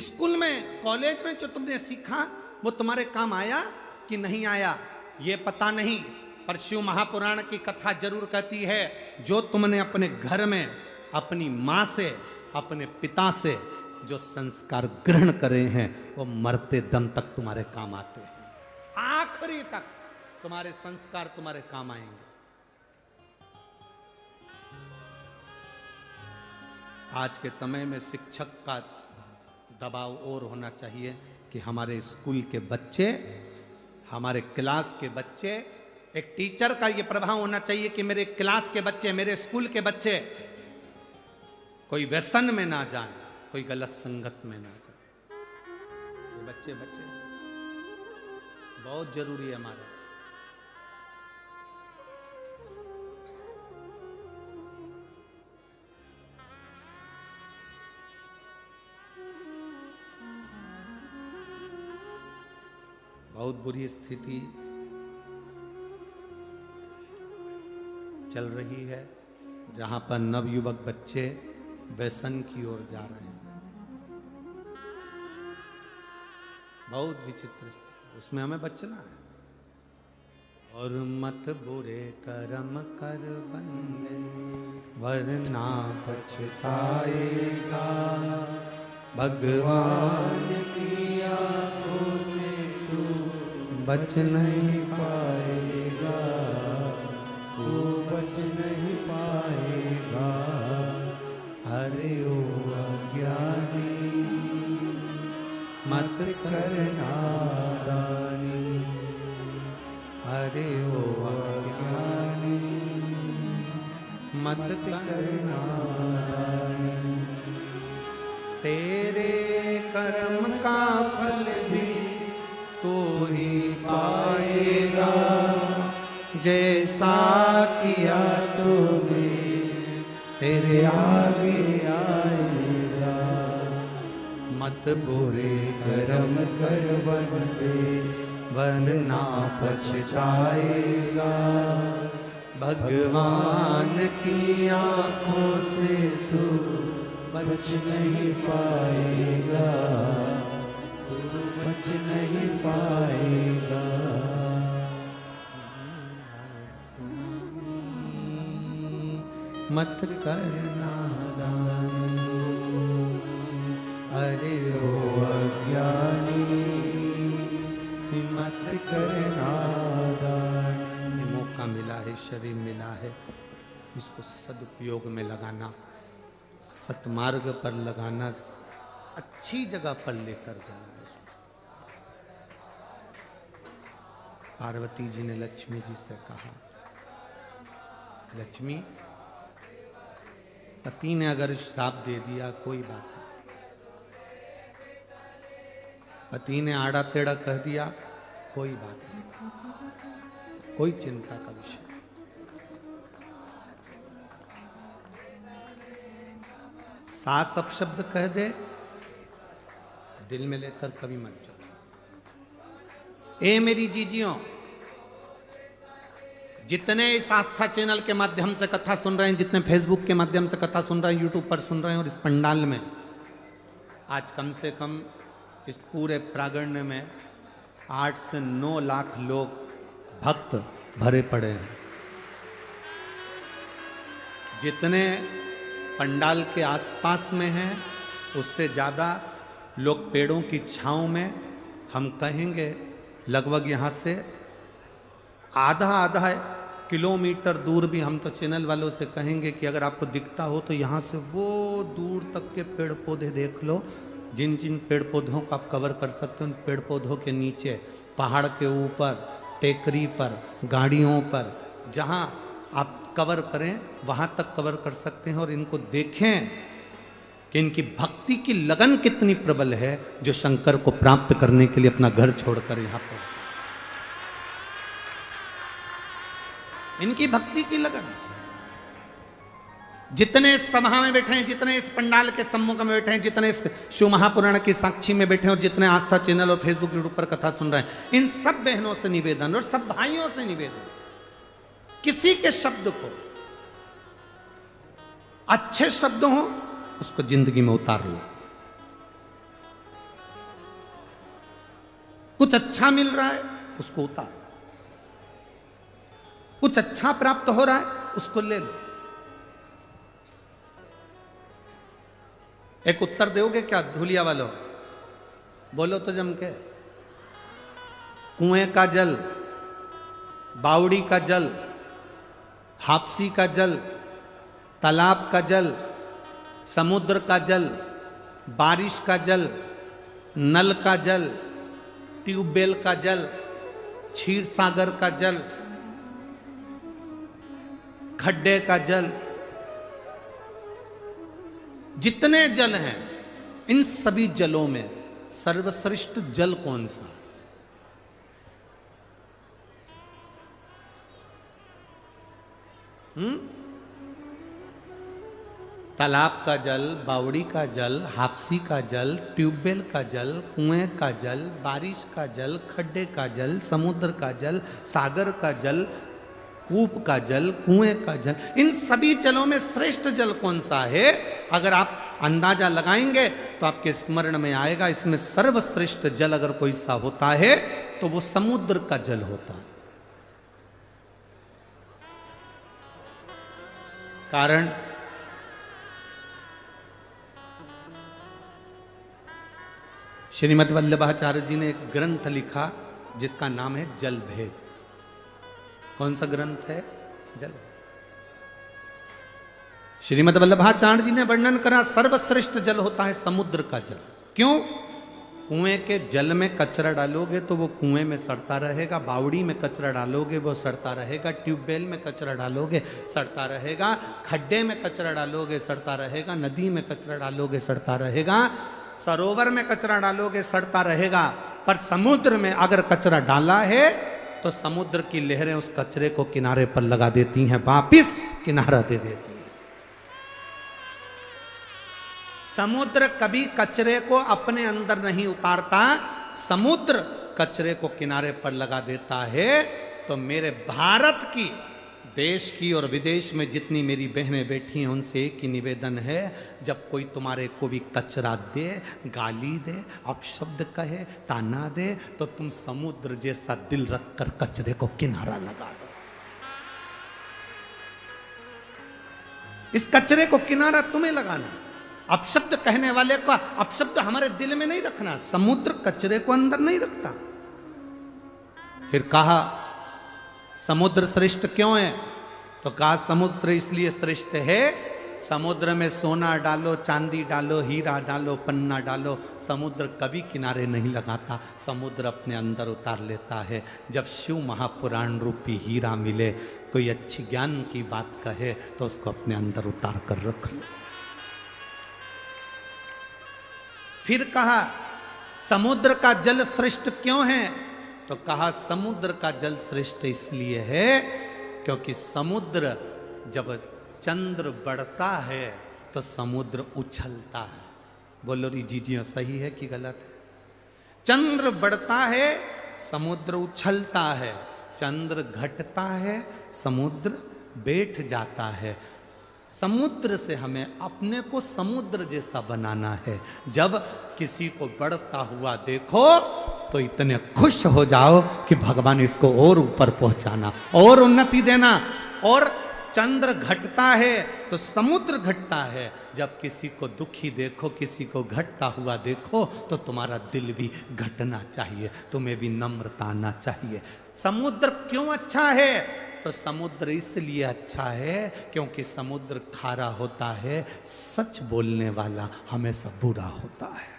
स्कूल में, कॉलेज में जो तुमने सीखा वो तुम्हारे काम आया कि नहीं आया ये पता नहीं, पर शिव महापुराण की कथा जरूर कहती है, जो तुमने अपने घर में अपनी मां से, अपने पिता से जो संस्कार ग्रहण करे हैं, वो मरते दम तक तुम्हारे काम आते हैं। आखिरी तक तुम्हारे संस्कार तुम्हारे काम आएंगे। आज के समय में शिक्षक का दबाव और होना चाहिए कि हमारे स्कूल के बच्चे, हमारे क्लास के बच्चे, एक टीचर का यह प्रभाव होना चाहिए कि मेरे क्लास के बच्चे, मेरे स्कूल के बच्चे कोई व्यसन में ना जाएं, कोई गलत संगत में ना जाएं। ये बच्चे बहुत जरूरी है हमारे। बहुत बुरी स्थिति चल रही है, जहां पर नवयुवक बच्चे व्यसन की ओर जा रहे हैं। बहुत विचित्र स्थिति, उसमें हमें बचना है। और मत बुरे कर्म कर बंदे, वरना पछताएगा। भगवान की आंखों से तू बच नहीं पाएगा, तू बच नहीं पाएगा। अरे ओ अज्ञानी, मत कर नादानी। अरे ओ अज्ञानी, मत कर नादानी। तेरे कर्म का फल भी तू ही पाएगा, जैसा किया तूने तेरे आगे आएगा। मत बुरे कर्म कर बंदे, वरना पछताएगा। भगवान की आंखों से तू बच नहीं पाएगा, तू बच नहीं पाएगा। मत कर नादानी। अरे ओ अज्ञानी, मत कर नादानी। मौका मिला है, शरीर मिला है, इसको सदुपयोग में लगाना, सतमार्ग पर लगाना, अच्छी जगह पर लेकर जाना। पार्वती जी ने लक्ष्मी जी से कहा, लक्ष्मी, पति ने अगर श्राप दे दिया कोई बात नहीं, पति ने आड़ा टेढ़ा कह दिया कोई बात नहीं, कोई चिंता का विषय। सास अपशब्द कह दे, दिल में लेकर कभी मत जाओ। ए मेरी जीजियों, जितने इस आस्था चैनल के माध्यम से कथा सुन रहे हैं, जितने फेसबुक के माध्यम से कथा सुन रहे हैं, यूट्यूब पर सुन रहे हैं, और इस पंडाल में आज कम से कम इस पूरे प्रांगण में 8 से 9 लाख लोग भक्त भरे पड़े हैं। जितने पंडाल के आसपास में हैं, उससे ज़्यादा लोग पेड़ों की छांव में, हम कहेंगे लगभग यहाँ से आधा किलोमीटर दूर भी, हम तो चैनल वालों से कहेंगे कि अगर आपको दिखता हो तो यहाँ से वो दूर तक के पेड़ पौधे देख लो। जिन जिन पेड़ पौधों को आप कवर कर सकते हो, उन पेड़ पौधों के नीचे, पहाड़ के ऊपर, टेकरी पर, गाड़ियों पर, जहाँ आप कवर करें वहाँ तक कवर कर सकते हैं। और इनको देखें कि इनकी भक्ति की लगन कितनी प्रबल है, जो शंकर को प्राप्त करने के लिए अपना घर छोड़कर यहाँ पर, इनकी भक्ति की लगन। जितने इस सभा में बैठे हैं, जितने इस पंडाल के सम्मुख में बैठे हैं, जितने इस शिव महापुराण की साक्षी में बैठे हैं, और जितने आस्था चैनल और फेसबुक यूट्यूब पर कथा सुन रहे हैं, इन सब बहनों से निवेदन और सब भाइयों से निवेदन, किसी के शब्द को, अच्छे शब्द हो, उसको जिंदगी में उतार लो। कुछ अच्छा मिल रहा है उसको उतार, कुछ अच्छा प्राप्त हो रहा है उसको ले लो। एक उत्तर दोगे क्या धुलिया वालों? बोलो तो जम के। कुएं का जल, बावड़ी का जल, हापसी का जल, तालाब का जल, समुद्र का जल, बारिश का जल, नल का जल, ट्यूबवेल का जल, क्षीर सागर का जल, खड्डे का जल, जितने जल हैं, इन सभी जलों में सर्वश्रेष्ठ जल कौन सा? तालाब का जल, बावड़ी का जल, हापसी का जल, ट्यूबवेल का जल, कुएं का जल, बारिश का जल, खड्डे का जल, समुद्र का जल, सागर का जल, कूप का जल, कुएं का जल, इन सभी जलों में श्रेष्ठ जल कौन सा है? अगर आप अंदाजा लगाएंगे तो आपके स्मरण में आएगा, इसमें सर्वश्रेष्ठ जल अगर कोई सा होता है तो वो समुद्र का जल होता है। कारण श्रीमद् वल्लभाचार्य जी ने एक ग्रंथ लिखा जिसका नाम है जल भेद। कौन सा ग्रंथ है? जल। श्रीमद् वल्लभाचार्य जी ने वर्णन करा सर्वश्रेष्ठ जल होता है समुद्र का जल। क्यों? कुएं के जल में कचरा डालोगे तो वो कुएं में सड़ता रहेगा, बावड़ी में कचरा डालोगे वो सड़ता रहेगा, ट्यूबवेल में कचरा डालोगे सड़ता रहेगा, खड्डे में कचरा डालोगे सड़ता रहेगा, नदी में कचरा डालोगे सड़ता रहेगा, सरोवर में कचरा डालोगे सड़ता रहेगा। पर समुद्र में अगर कचरा डाला है तो समुद्र की लहरें उस कचरे को किनारे पर लगा देती हैं, वापिस किनारा दे देती हैं। समुद्र कभी कचरे को अपने अंदर नहीं उतारता, समुद्र कचरे को किनारे पर लगा देता है। तो मेरे भारत की, देश की और विदेश में जितनी मेरी बहनें बैठी हैं उनसे एक ही निवेदन है, जब कोई तुम्हारे को भी कचरा दे, गाली दे, अपशब्द कहे, ताना दे, तो तुम समुद्र जैसा दिल रखकर कचरे को किनारा लगा दो। इस कचरे को किनारा तुम्हें लगाना। अपशब्द कहने वाले का अपशब्द हमारे दिल में नहीं रखना। समुद्र कचरे को अंदर नहीं रखता। फिर कहा समुद्र श्रेष्ठ क्यों है? तो कहा समुद्र इसलिए श्रेष्ठ है, समुद्र में सोना डालो, चांदी डालो, हीरा डालो, पन्ना डालो, समुद्र कभी किनारे नहीं लगाता, समुद्र अपने अंदर उतार लेता है। जब शिव महापुराण रूपी हीरा मिले, कोई अच्छी ज्ञान की बात कहे तो उसको अपने अंदर उतार कर रख लो। फिर कहा समुद्र का जल श्रेष्ठ क्यों है? तो कहा समुद्र का जल श्रेष्ठ इसलिए है क्योंकि समुद्र जब चंद्र बढ़ता है तो समुद्र उछलता है। बोलो री जीजियो सही है कि गलत है? चंद्र बढ़ता है समुद्र उछलता है, चंद्र घटता है समुद्र बैठ जाता है। समुद्र से हमें अपने को समुद्र जैसा बनाना है। जब किसी को बढ़ता हुआ देखो तो इतने खुश हो जाओ कि भगवान इसको और ऊपर पहुंचाना, और उन्नति देना। और चंद्र घटता है तो समुद्र घटता है। जब किसी को दुखी देखो, किसी को घटता हुआ देखो तो तुम्हारा दिल भी घटना चाहिए, तुम्हें भी नम्रता आना चाहिए। समुद्र क्यों अच्छा है? तो समुद्र इसलिए अच्छा है क्योंकि समुद्र खारा होता है, सच बोलने वाला हमेशा बुरा होता है।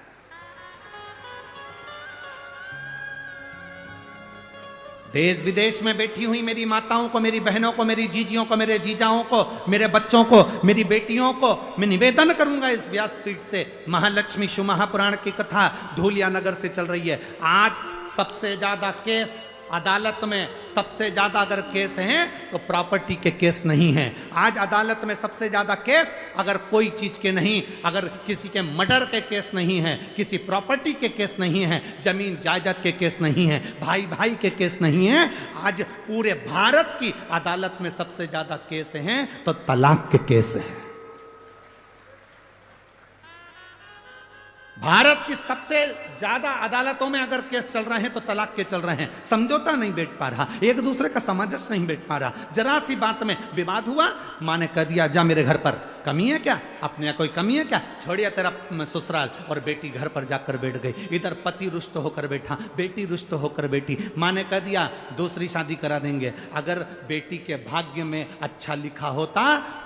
देश विदेश में बैठी हुई मेरी माताओं को, मेरी बहनों को, मेरी जीजियों को, मेरे जीजाओं को, मेरे बच्चों को, मेरी बेटियों को मैं निवेदन करूंगा इस व्यासपीठ से, महालक्ष्मी शिव महापुराण की कथा धूलिया नगर से चल रही है। आज सबसे ज्यादा केस अदालत में, सबसे ज्यादा अगर केस हैं तो प्रॉपर्टी के केस नहीं हैं। आज अदालत में सबसे ज्यादा केस अगर कोई चीज के नहीं, अगर किसी के मर्डर के केस नहीं हैं, किसी प्रॉपर्टी के केस नहीं हैं, जमीन जायदाद के केस नहीं हैं, भाई भाई के केस नहीं हैं। आज पूरे भारत की अदालत में सबसे ज्यादा केस हैं तो तलाक के केस हैं। भारत की सबसे ज्यादा अदालतों में अगर केस चल रहे हैं तो तलाक के चल रहे हैं। समझौता नहीं बैठ पा रहा, एक दूसरे का सामंजस्य नहीं बैठ पा रहा। जरा सी बात में विवाद हुआ, माँ ने कह दिया जा मेरे घर पर, कमी है क्या? अपने यहाँ कोई कमी है क्या? छोड़िए तेरा ससुराल। और बेटी घर पर जाकर बैठ गई। इधर पति रुष्ट होकर बैठा, बेटी रुष्ट होकर बैठी। माँ ने कह दिया दूसरी शादी करा देंगे। अगर बेटी के भाग्य में अच्छा लिखा होता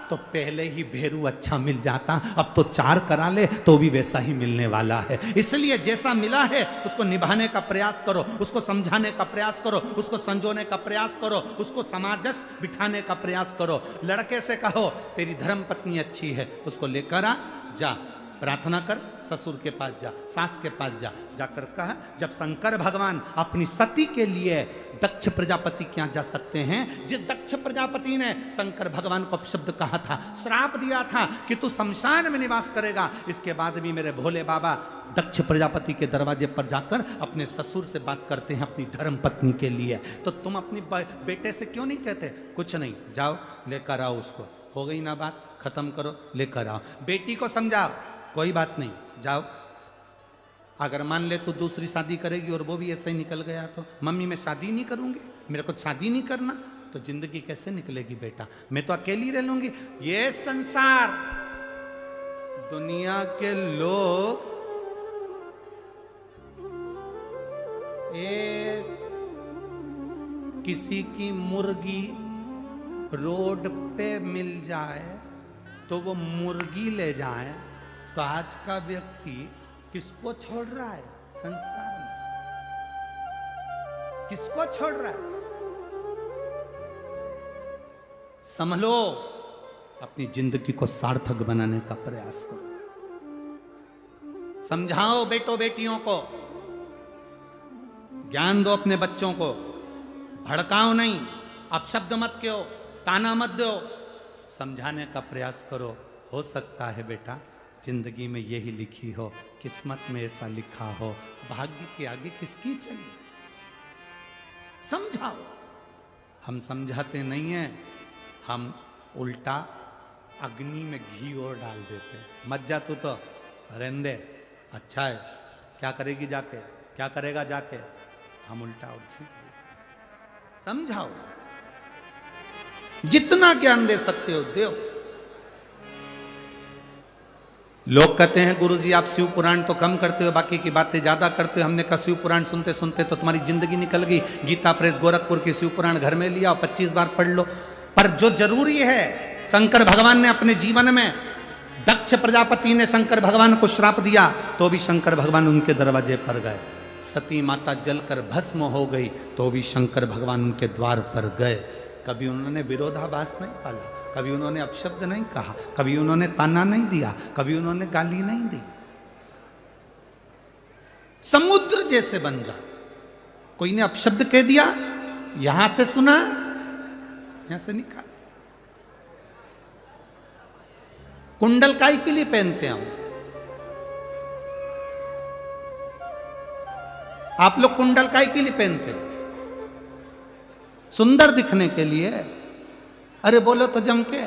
तो पहले ही भेरू अच्छा मिल जाता, अब तो 4 करा ले तो भी वैसा ही मिलने वाला है। इसलिए जैसा मिला है उसको निभाने का प्रयास करो, उसको समझाने का प्रयास करो, उसको संजोने का प्रयास करो, उसको समाजस बिठाने का प्रयास करो। लड़के से कहो तेरी धर्म पत्नी अच्छी है, उसको लेकर आ, जा प्रार्थना कर, ससुर के पास जा, सास के पास जा। जाकर कहा जब शंकर भगवान अपनी सती के लिए दक्ष प्रजापति के यहाँ जा सकते हैं, जिस दक्ष प्रजापति ने शंकर भगवान को अपशब्द कहा था, श्राप दिया था कि तू शमशान में निवास करेगा, इसके बाद भी मेरे भोले बाबा दक्ष प्रजापति के दरवाजे पर जाकर अपने ससुर से बात करते हैं अपनी धर्म पत्नी के लिए। तो तुम अपनी बेटे से क्यों नहीं कहते कुछ नहीं, जाओ लेकर आओ उसको, हो गई ना बात, खत्म करो, लेकर आओ। बेटी को समझाओ कोई बात नहीं, जाओ। अगर मान ले तू दूसरी शादी करेगी और वो भी ऐसे ही निकल गया तो मम्मी मैं शादी नहीं करूंगी, मेरे को शादी नहीं करना, तो जिंदगी कैसे निकलेगी बेटा? मैं तो अकेली रह लूंगी। ये संसार, दुनिया के लोग एक किसी की मुर्गी रोड पे मिल जाए तो वो मुर्गी ले जाए, तो आज का व्यक्ति किसको छोड़ रहा है संसार में? किसको छोड़ रहा है? संभलो, अपनी जिंदगी को सार्थक बनाने का प्रयास करो। समझाओ बेटों बेटियों को, ज्ञान दो अपने बच्चों को, भड़काओ नहीं, अपशब्द मत कहो, ताना मत दो, समझाने का प्रयास करो। हो सकता है बेटा जिंदगी में यही लिखी हो, किस्मत में ऐसा लिखा हो, भाग्य के आगे किसकी चली? समझाओ। हम समझाते नहीं हैं, हम उल्टा अग्नि में घी और डाल देते। मत जा तू तो, रहने दे, अच्छा है, क्या करेगी जाके, क्या करेगा जाके, हम उल्टा और घी। समझाओ, जितना ज्ञान दे सकते हो दो। लोग कहते हैं गुरुजी आप शिव पुराण तो कम करते हो, बाकी की बातें ज्यादा करते हो। हमने कहा शिव पुराण सुनते सुनते तो तुम्हारी जिंदगी निकल गई। गीता प्रेस गोरखपुर की शिव पुराण घर में लिया और 25 बार पढ़ लो। पर जो जरूरी है, शंकर भगवान ने अपने जीवन में, दक्ष प्रजापति ने शंकर भगवान को श्राप दिया तो भी शंकर भगवान उनके दरवाजे पर गए। सती माता जलकर भस्म हो गई तो भी शंकर भगवान उनके द्वार पर गए। कभी उन्होंने विरोधाभास नहीं पाला, कभी उन्होंने अपशब्द नहीं कहा, कभी उन्होंने ताना नहीं दिया, कभी उन्होंने गाली नहीं दी। समुद्र जैसे बन जा। कोई ने अपशब्द कह दिया, यहां से सुना, यहां से निकाल। कुंडल काय के लिए पहनते हैं हम? आप लोग कुंडल काय के लिए पहनते हो? सुंदर दिखने के लिए। अरे बोलो तो जम के।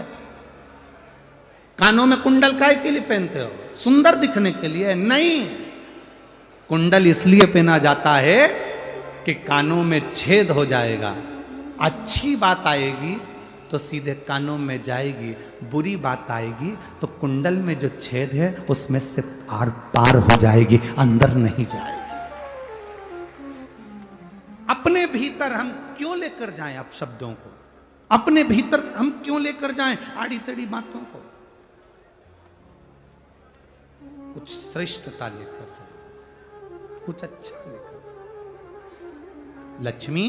कानों में कुंडल काय के लिए पहनते हो? सुंदर दिखने के लिए नहीं। कुंडल इसलिए पहना जाता है कि कानों में छेद हो जाएगा, अच्छी बात आएगी तो सीधे कानों में जाएगी, बुरी बात आएगी तो कुंडल में जो छेद है उसमें से आर पार हो जाएगी, अंदर नहीं जाएगी। अपने भीतर हम क्यों लेकर जाएं अपशब्दों को? अपने भीतर हम क्यों लेकर जाएं आड़ी तड़ी बातों को? कुछ श्रेष्ठता लेकर जाएं, कुछ अच्छा लेकर जाएं। लक्ष्मी,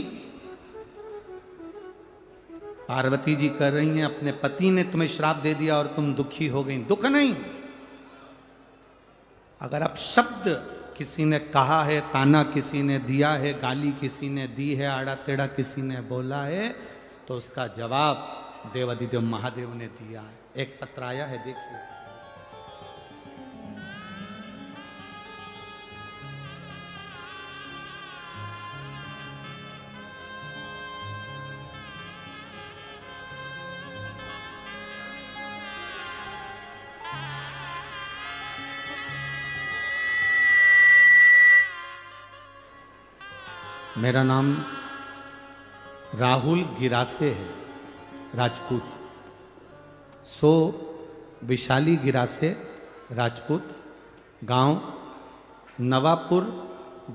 पार्वती जी कह रही हैं अपने पति ने तुम्हें श्राप दे दिया और तुम दुखी हो गई। दुख नहीं, अगर अब शब्द किसी ने कहा है, ताना किसी ने दिया है, गाली किसी ने दी है, आड़ा टेढ़ा किसी ने बोला है, तो उसका जवाब देवाधिदेव महादेव ने दिया है। एक पत्र आया है, देखिए। मेरा नाम राहुल गिरासे है, राजपूत। सो विशाली गिरासे, राजपूत, गांव नवापुर,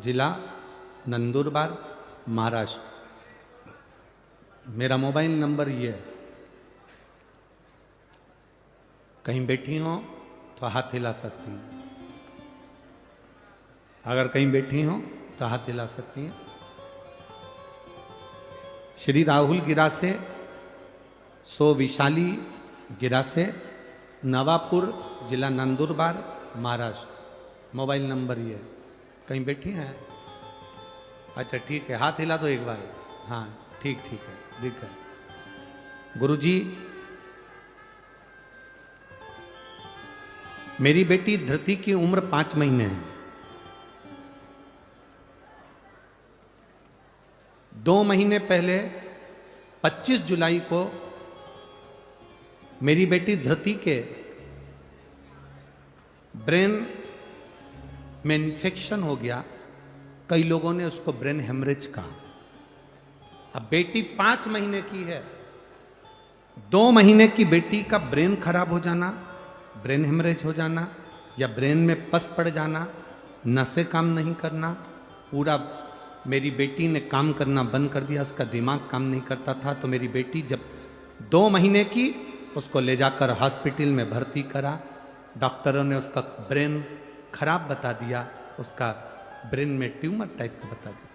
जिला नंदुरबार, महाराष्ट्र। मेरा मोबाइल नंबर ये है, कहीं बैठी हो तो हाथ हिला सकती हैं। अगर कहीं बैठी हो तो हाथ हिला सकती हैं। श्री राहुल गिरासे, सो विशाली गिरासे, नवापुर, जिला नंदुरबार, महाराष्ट्र। मोबाइल नंबर ये है। कहीं बैठी हैं? अच्छा ठीक है, हाथ हिला दो एक बार। हाँ ठीक ठीक है, दिख है। गुरुजी, मेरी बेटी धृति की उम्र 5 महीने है। 2 महीने पहले 25 जुलाई को मेरी बेटी धृति के ब्रेन में इन्फेक्शन हो गया। कई लोगों ने उसको ब्रेन हेमरेज कहा। अब बेटी 5 महीने की है, 2 महीने की बेटी का ब्रेन खराब हो जाना, ब्रेन हेमरेज हो जाना या ब्रेन में पस पड़ जाना, नसें काम नहीं करना, पूरा मेरी बेटी ने काम करना बंद कर दिया, उसका दिमाग काम नहीं करता था। तो मेरी बेटी जब 2 महीने की, उसको ले जाकर हॉस्पिटल में भर्ती करा। डॉक्टरों ने उसका ब्रेन खराब बता दिया, उसका ब्रेन में ट्यूमर टाइप का बता दिया,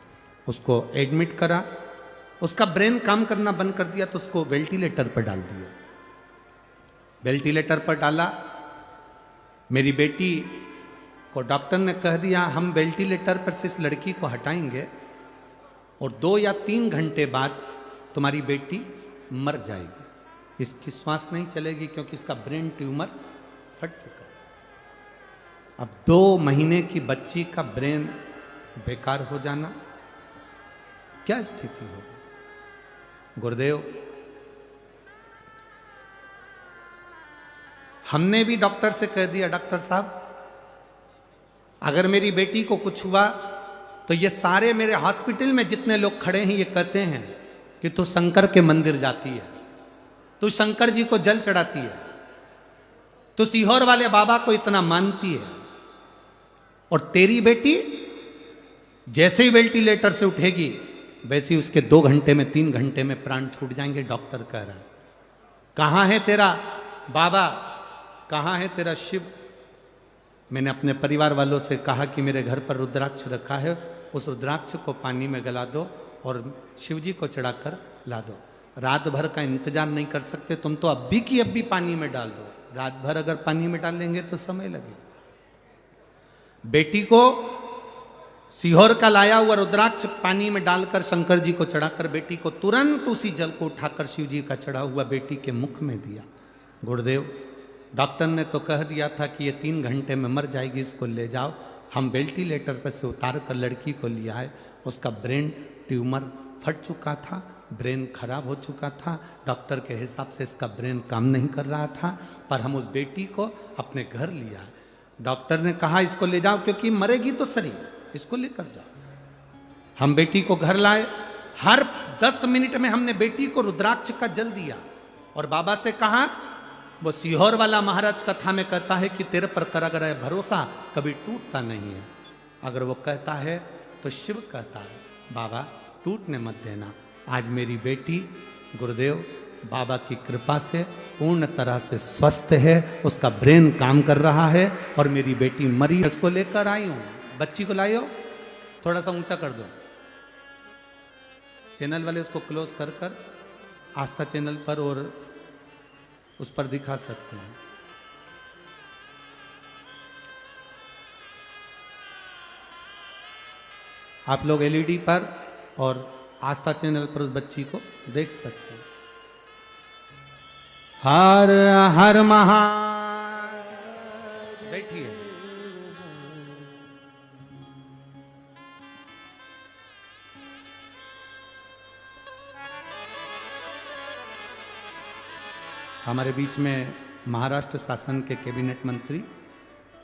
उसको एडमिट करा। उसका ब्रेन काम करना बंद कर दिया तो उसको वेंटिलेटर पर डाल दिया। वेंटिलेटर पर डाला, मेरी बेटी को डॉक्टर ने कह दिया हम वेंटिलेटर पर से इस लड़की को हटाएंगे और 2 या 3 घंटे बाद तुम्हारी बेटी मर जाएगी, इसकी श्वास नहीं चलेगी क्योंकि इसका ब्रेन ट्यूमर फट चुका है। अब 2 महीने की बच्ची का ब्रेन बेकार हो जाना, क्या स्थिति होगी? गुरुदेव, हमने भी डॉक्टर से कह दिया, डॉक्टर साहब अगर मेरी बेटी को कुछ हुआ तो ये सारे मेरे हॉस्पिटल में जितने लोग खड़े हैं ये कहते हैं कि तू शंकर के मंदिर जाती है, तू शंकर जी को जल चढ़ाती है, तू सीहोर वाले बाबा को इतना मानती है, और तेरी बेटी जैसे ही वेंटिलेटर से उठेगी वैसे ही उसके 2 घंटे में 3 घंटे में प्राण छूट जाएंगे। डॉक्टर कह रहा है कहाँ है तेरा बाबा, कहाँ है तेरा शिव? मैंने अपने परिवार वालों से कहा कि मेरे घर पर रुद्राक्ष रखा है, उस रुद्राक्ष को पानी में गला दो और शिव जी को चढ़ाकर ला दो। रात भर का इंतजार नहीं कर सकते तुम तो अभी की अभी पानी में डाल दो। रात भर अगर पानी में डाल लेंगे तो समय लगेगा। बेटी को सीहोर का लाया हुआ रुद्राक्ष पानी में डालकर शंकर जी को चढ़ाकर बेटी को तुरंत उसी जल को उठाकर शिव जी का चढ़ा हुआ बेटी के मुख में दिया। गुरुदेव, डॉक्टर ने तो कह दिया था कि ये 3 घंटे में मर जाएगी, इसको ले जाओ। हम वेंटिलेटर पर से उतार कर लड़की को लिया है, उसका ब्रेन ट्यूमर फट चुका था, ब्रेन खराब हो चुका था, डॉक्टर के हिसाब से इसका ब्रेन काम नहीं कर रहा था, पर हम उस बेटी को अपने घर लिया। डॉक्टर ने कहा इसको ले जाओ क्योंकि मरेगी तो सही, इसको लेकर जाओ। हम बेटी को घर लाए, हर 10 मिनट में हमने बेटी को रुद्राक्ष का जल दिया और बाबा से कहा, वो सीहोर वाला महाराज कथा में कहता है कि तेरे पर कर अगर है भरोसा कभी टूटता नहीं है। अगर वो कहता है तो शिव कहता है बाबा टूटने मत देना। आज मेरी बेटी गुरुदेव बाबा की कृपा से पूर्ण तरह से स्वस्थ है, उसका ब्रेन काम कर रहा है और मेरी बेटी मरी। इसको लेकर आई हूँ, बच्ची को लाई हो, थोड़ा सा ऊंचा कर दो, चैनल वाले उसको क्लोज कर कर आस्था चैनल पर और उस पर दिखा सकते हैं। आप लोग एलईडी पर और आस्था चैनल पर उस बच्ची को देख सकते हैं। हर हर महा बैठिए। हमारे बीच में महाराष्ट्र शासन के कैबिनेट मंत्री,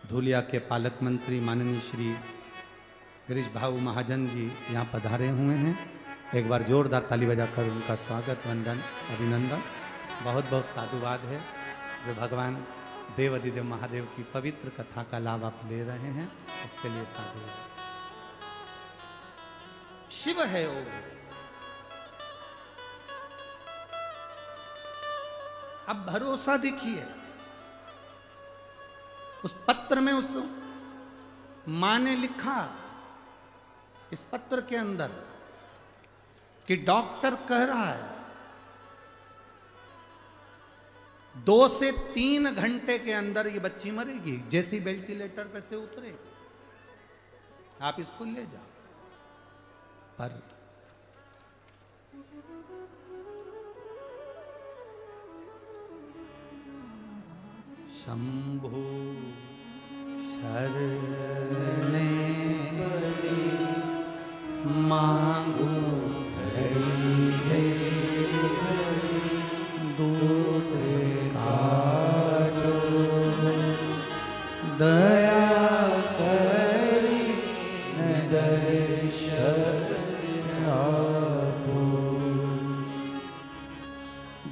धुलिया के पालक मंत्री माननीय श्री गिरीश भाऊ महाजन जी यहाँ पधारे हुए हैं। एक बार जोरदार ताली बजाकर उनका स्वागत, वंदन, अभिनंदन। बहुत बहुत साधुवाद है जो भगवान देव अधिदेव महादेव की पवित्र कथा का लाभ आप ले रहे हैं, उसके लिए साधुवाद। शिव है वो, अब भरोसा देखिए। उस पत्र में उस मां ने लिखा, इस पत्र के अंदर, कि डॉक्टर कह रहा है 2 से 3 घंटे के अंदर ये बच्ची मरेगी, जैसी वेंटिलेटर पे से उतरे आप इसको ले जाओ। पर शंभो शरणे मांगो घड़ी है, दूध काटो दया करी न दर्शन आपो।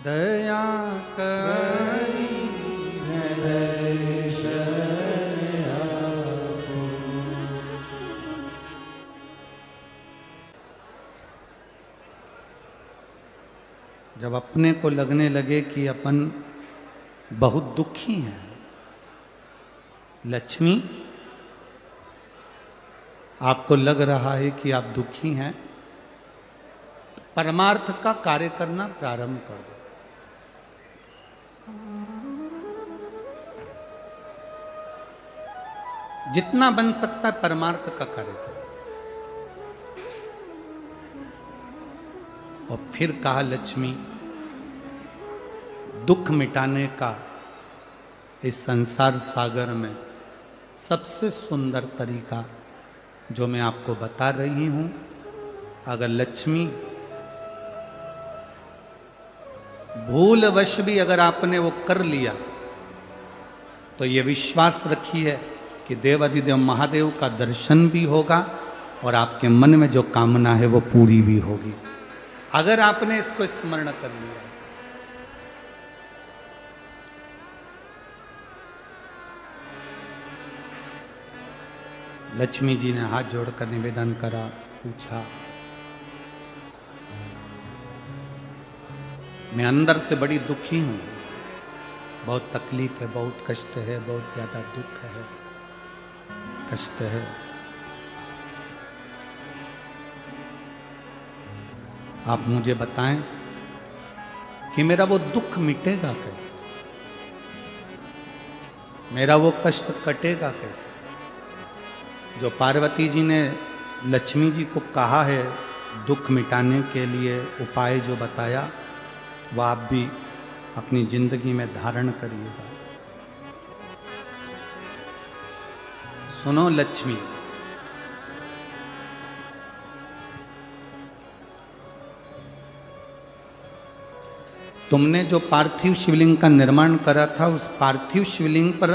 दया करी जब अपने को लगने लगे कि अपन बहुत दुखी हैं, लक्ष्मी आपको लग रहा है कि आप दुखी हैं, परमार्थ का कार्य करना प्रारंभ कर दो। जितना बन सकता है परमार्थ का कार्य करो। और फिर कहा लक्ष्मी, दुख मिटाने का इस संसार सागर में सबसे सुंदर तरीका जो मैं आपको बता रही हूं, अगर लक्ष्मी भूलवश भी अगर आपने वो कर लिया तो ये विश्वास रखिए कि देवाधिदेव महादेव का दर्शन भी होगा और आपके मन में जो कामना है वो पूरी भी होगी, अगर आपने इसको स्मरण कर लिया। लक्ष्मी जी ने हाथ जोड़कर निवेदन करा, पूछा, मैं अंदर से बड़ी दुखी हूं, बहुत तकलीफ है, बहुत कष्ट है, बहुत ज्यादा दुख है, कष्ट है। आप मुझे बताएं कि मेरा वो दुख मिटेगा कैसे, मेरा वो कष्ट कटेगा कैसे। जो पार्वती जी ने लक्ष्मी जी को कहा है दुख मिटाने के लिए उपाय जो बताया, वह आप भी अपनी जिंदगी में धारण करिएगा। सुनो लक्ष्मी, तुमने जो पार्थिव शिवलिंग का निर्माण करा था, उस पार्थिव शिवलिंग पर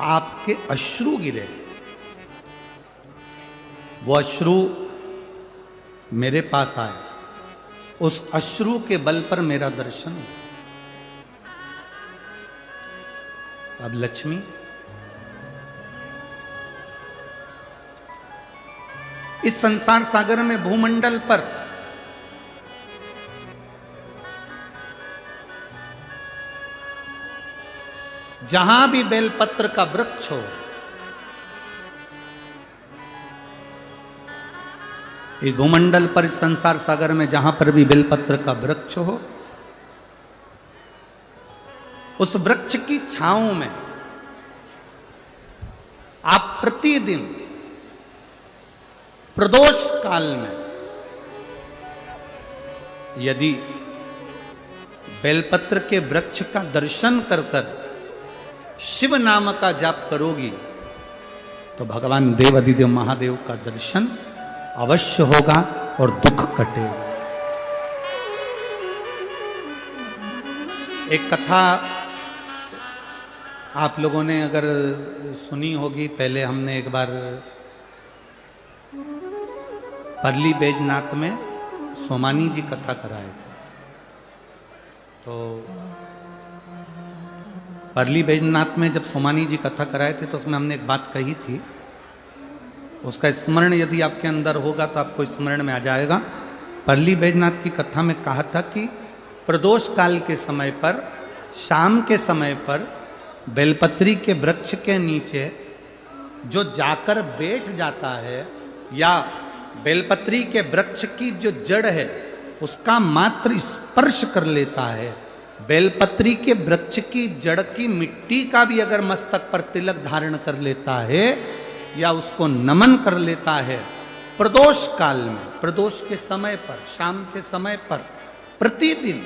आपके अश्रु गिरे, वो अश्रु मेरे पास आए, उस अश्रु के बल पर मेरा दर्शन हुआ। अब लक्ष्मी, इस संसार सागर में भूमंडल पर जहां भी बेलपत्र का वृक्ष हो, इस भूमंडल पर, इस संसार सागर में जहां पर भी बेलपत्र का वृक्ष हो, उस वृक्ष की छांव में आप प्रतिदिन प्रदोष काल में यदि बेलपत्र के वृक्ष का दर्शन कर कर शिव नाम का जाप करोगी तो भगवान देवाधिदेव महादेव का दर्शन अवश्य होगा और दुख कटेगा। एक कथा आप लोगों ने अगर सुनी होगी, पहले हमने एक बार परली बैजनाथ में सोमानी जी कथा कराए थे। तो परली बैजनाथ में जब सोमानी जी कथा कराए थे तो उसमें हमने एक बात कही थी, उसका स्मरण यदि आपके अंदर होगा तो आपको स्मरण में आ जाएगा। परली बैजनाथ की कथा में कहा था कि प्रदोष काल के समय पर, शाम के समय पर बेलपत्री के वृक्ष के नीचे जो जाकर बैठ जाता है या बेलपत्री के वृक्ष की जो जड़ है उसका मात्र स्पर्श कर लेता है, बेलपत्री के वृक्ष की जड़ की मिट्टी का भी अगर मस्तक पर तिलक धारण कर लेता है या उसको नमन कर लेता है, प्रदोष काल में, प्रदोष के समय पर, शाम के समय पर प्रतिदिन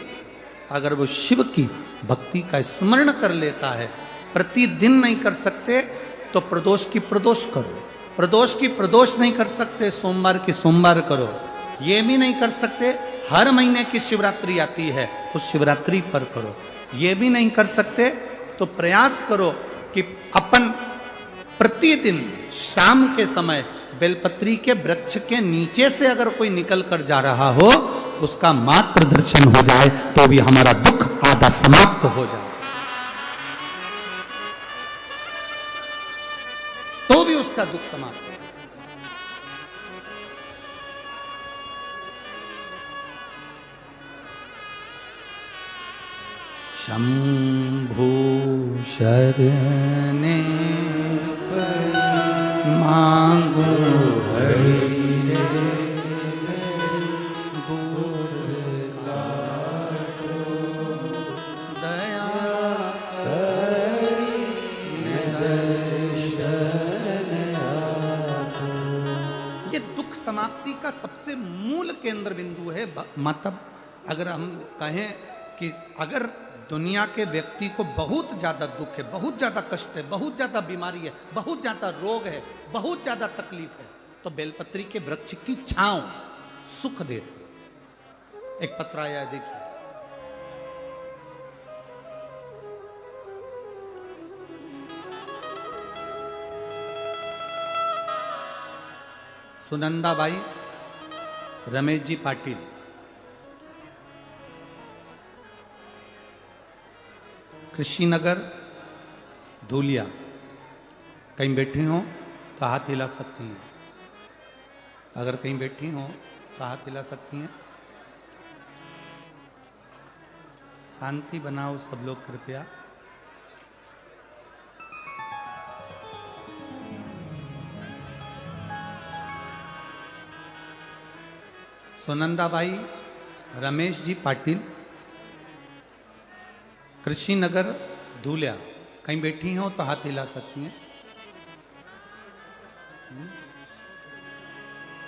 अगर वो शिव की भक्ति का स्मरण कर लेता है, प्रतिदिन नहीं कर सकते तो प्रदोष की प्रदोष करो, प्रदोष की प्रदोष नहीं कर सकते सोमवार की सोमवार करो, ये भी नहीं कर सकते हर महीने की शिवरात्रि आती है उस शिवरात्रि पर करो, ये भी नहीं कर सकते तो प्रयास करो कि अपन प्रतिदिन शाम के समय बेलपत्री के वृक्ष के नीचे से अगर कोई निकल कर जा रहा हो उसका मात्र दर्शन हो जाए तो तो भी हमारा दुख आधा समाप्त हो जाए, तो भी उसका दुख समाप्त हो। शंभु शरणे मांगू हरि रे, दया करी दर्शन आपो। ये दुख समाप्ति का सबसे मूल केंद्र बिंदु है। मतलब अगर हम कहें कि अगर दुनिया के व्यक्ति को बहुत ज्यादा दुख है, बहुत ज्यादा कष्ट है, बहुत ज्यादा बीमारी है, बहुत ज्यादा रोग है, बहुत ज्यादा तकलीफ है, तो बेलपत्री के वृक्ष की छांव सुख देती। एक पत्र आया है, देखिए। सुनंदाबाई रमेश जी पाटिल, कृषिनगर धूलिया। कहीं बैठी हो तो हाथ हिला सकती हैं। अगर कहीं बैठी हो तो हाथ हिला सकती हैं। शांति बनाओ सब लोग कृपया। सुनंदाबाई रमेश जी पाटिल, कृषिनगर धूलिया। कहीं बैठी हो तो हाथ हिला सकती हैं।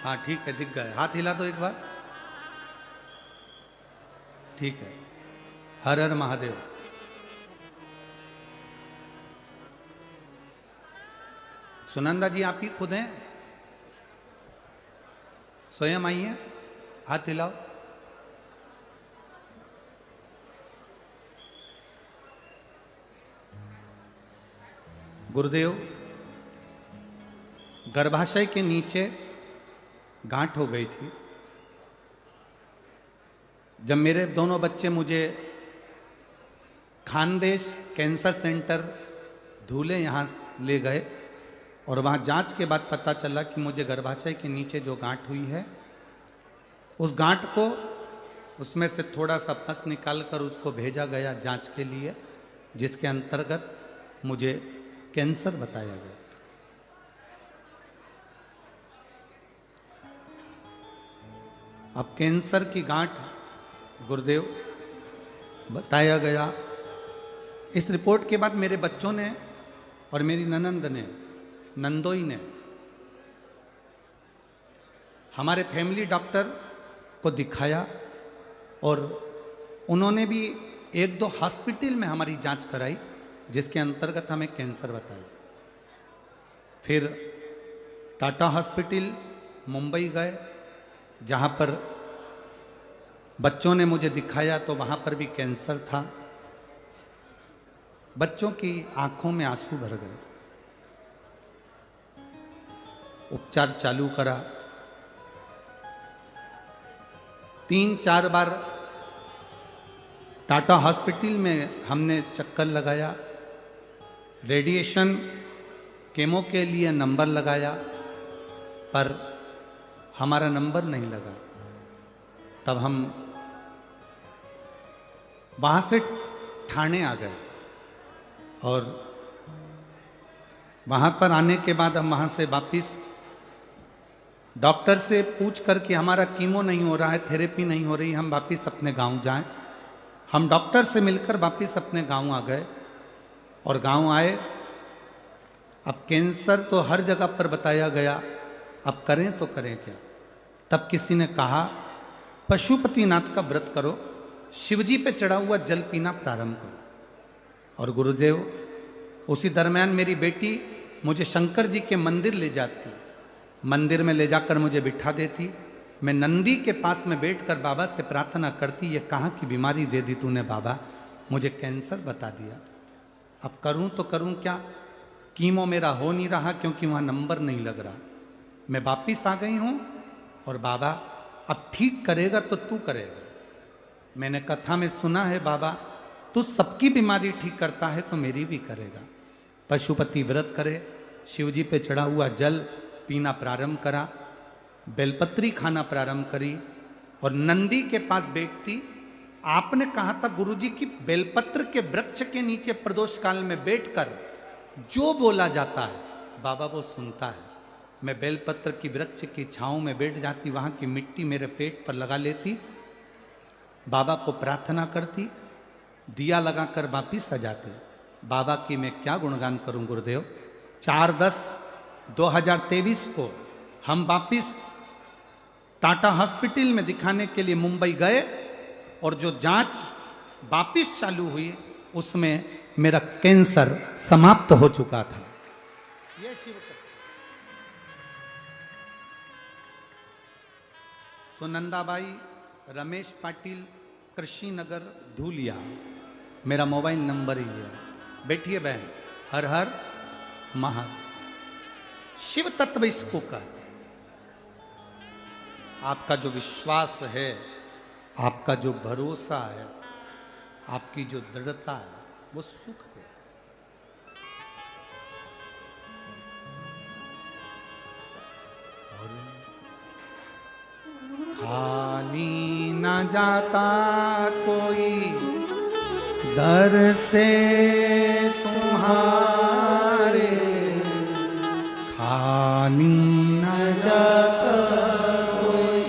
हाँ ठीक है, दिख गए। हाथ हिला दो एक बार। ठीक है। हर हर महादेव। सुनंदा जी आप ही खुद हैं? स्वयं आई हैं? हाथ हिलाओ। गुरुदेव, गर्भाशय के नीचे गांठ हो गई थी। जब मेरे दोनों बच्चे मुझे खानदेश कैंसर सेंटर धूले यहाँ ले गए और वहाँ जांच के बाद पता चला कि मुझे गर्भाशय के नीचे जो गांठ हुई है, उस गांठ को उसमें से थोड़ा सा पस निकाल कर उसको भेजा गया जांच के लिए, जिसके अंतर्गत मुझे कैंसर बताया गया। अब कैंसर की गांठ गुरुदेव बताया गया। इस रिपोर्ट के बाद मेरे बच्चों ने और मेरी ननंद ने, नंदोई ने हमारे फैमिली डॉक्टर को दिखाया और उन्होंने भी एक दो हॉस्पिटल में हमारी जांच कराई, जिसके अंतर्गत हमें कैंसर बताया। फिर टाटा हॉस्पिटल मुंबई गए, जहाँ पर बच्चों ने मुझे दिखाया तो वहाँ पर भी कैंसर था। बच्चों की आंखों में आंसू भर गए। उपचार चालू करा। 3-4 बार टाटा हॉस्पिटल में हमने चक्कर लगाया, रेडिएशन केमो के लिए नंबर लगाया, पर हमारा नंबर नहीं लगा। तब हम वहाँ से ठाणे आ गए और वहाँ पर आने के बाद हम वहाँ से वापिस डॉक्टर से पूछ कर कि हमारा कीमो नहीं हो रहा है, थेरेपी नहीं हो रही, हम वापिस अपने गांव जाएं। हम डॉक्टर से मिलकर वापिस अपने गांव आ गए और गांव आए। अब कैंसर तो हर जगह पर बताया गया, अब करें तो करें क्या। तब किसी ने कहा पशुपतिनाथ का व्रत करो, शिवजी पे चढ़ा हुआ जल पीना प्रारंभ करो। और गुरुदेव, उसी दरमियान मेरी बेटी मुझे शंकर जी के मंदिर ले जाती, मंदिर में ले जाकर मुझे बिठा देती। मैं नंदी के पास में बैठकर बाबा से प्रार्थना करती, ये कहाँ की बीमारी दे दी तूने बाबा, मुझे कैंसर बता दिया, अब करूँ तो करूँ क्या। कीमो मेरा हो नहीं रहा क्योंकि वहाँ नंबर नहीं लग रहा। मैं वापिस आ गई हूँ और बाबा अब ठीक करेगा तो तू करेगा। मैंने कथा में सुना है बाबा तू सबकी बीमारी ठीक करता है तो मेरी भी करेगा। पशुपति व्रत करे, शिवजी पे चढ़ा हुआ जल पीना प्रारंभ करा, बेलपत्री खाना प्रारंभ करी और नंदी के पास बैठती। आपने कहा था गुरुजी की बेलपत्र के वृक्ष के नीचे प्रदोष काल में बैठकर जो बोला जाता है बाबा वो सुनता है। मैं बेलपत्र की वृक्ष की छांव में बैठ जाती, वहां की मिट्टी मेरे पेट पर लगा लेती, बाबा को प्रार्थना करती, दिया लगाकर वापिस आ जाती। बाबा की मैं क्या गुणगान करूं गुरुदेव। 4/10/2023 को हम वापिस टाटा हॉस्पिटल में दिखाने के लिए मुंबई गए और जो जांच वापिस चालू हुई उसमें मेरा कैंसर समाप्त हो चुका था। ये शिव सुनंदाबाई रमेश पाटिल कृषि नगर धूलिया, मेरा मोबाइल नंबर ही है। बैठिए बहन। हर हर महा शिव तत्व इसको कर। आपका जो विश्वास है, आपका जो भरोसा है, आपकी जो दृढ़ता है वो सुख है। खाली न जाता कोई दर से तुम्हारे, खाली न जाता कोई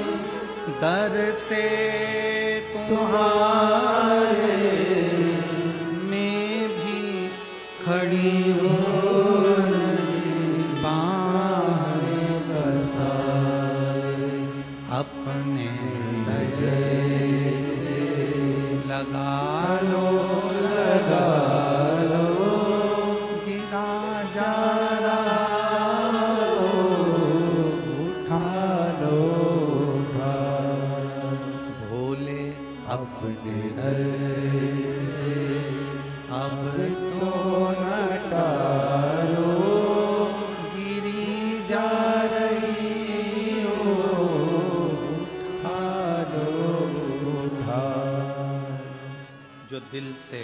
दर से तुम्हारे, मैं भी खड़ी हूँ अपने दया से, लगा लो गिरा जा रहा उठा लो भोले अपने दर से, अब तो न टारो गिरी जा रही जो दिल से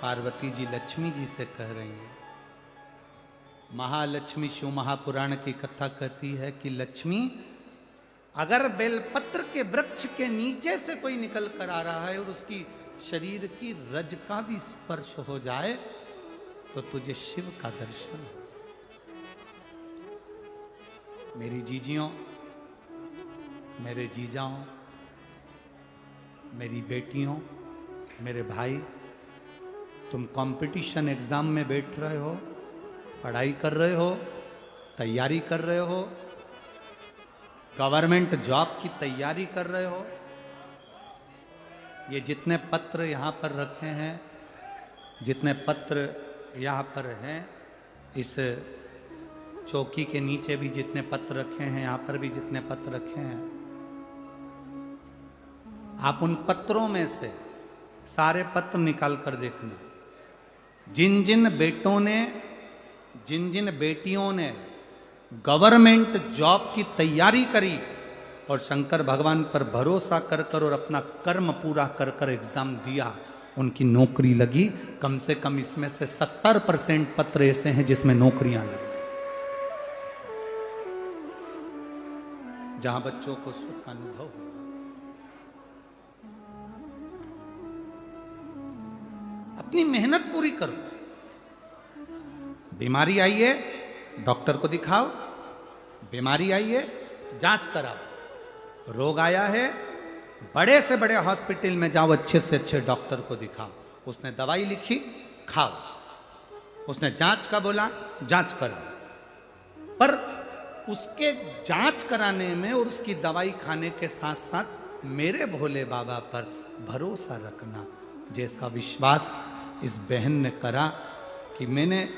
पार्वती जी लक्ष्मी जी से कह रही हैं। महालक्ष्मी शिव महापुराण की कथा कहती है कि लक्ष्मी अगर बेलपत्र के वृक्ष के नीचे से कोई निकल कर आ रहा है और उसकी शरीर की रज का भी स्पर्श हो जाए तो तुझे शिव का दर्शन हो। मेरी जीजियों, मेरे जीजाओं, मेरी बेटियों, मेरे भाई, तुम कंपटीशन एग्जाम में बैठ रहे हो, पढ़ाई कर रहे हो, तैयारी कर रहे हो, गवर्नमेंट जॉब की तैयारी कर रहे हो। ये जितने पत्र यहाँ पर रखे हैं, जितने पत्र यहाँ पर हैं, इस चौकी के नीचे भी जितने पत्र रखे हैं, यहाँ पर भी जितने पत्र रखे हैं, आप उन पत्रों में से सारे पत्र निकाल कर देखना। जिन जिन बेटों ने, जिन जिन बेटियों ने गवर्नमेंट जॉब की तैयारी करी और शंकर भगवान पर भरोसा कर कर और अपना कर्म पूरा कर कर एग्जाम दिया, उनकी नौकरी लगी। कम से कम इसमें से 70% पत्र ऐसे हैं जिसमें नौकरियां लगी। जहां बच्चों को सुख का अनुभव हो। अपनी मेहनत पूरी करो। बीमारी आई है, डॉक्टर को दिखाओ। बीमारी आई है, जांच कराओ। रोग आया है, बड़े से बड़े हॉस्पिटल में जाओ, अच्छे से अच्छे डॉक्टर को दिखाओ। उसने दवाई लिखी, खाओ। उसने जांच का बोला, जांच कराओ। पर उसके जांच कराने में और उसकी दवाई खाने के साथ साथ मेरे भोले बाबा पर भरोसा रखना। जैसा विश्वास इस बहन ने करा कि मैंने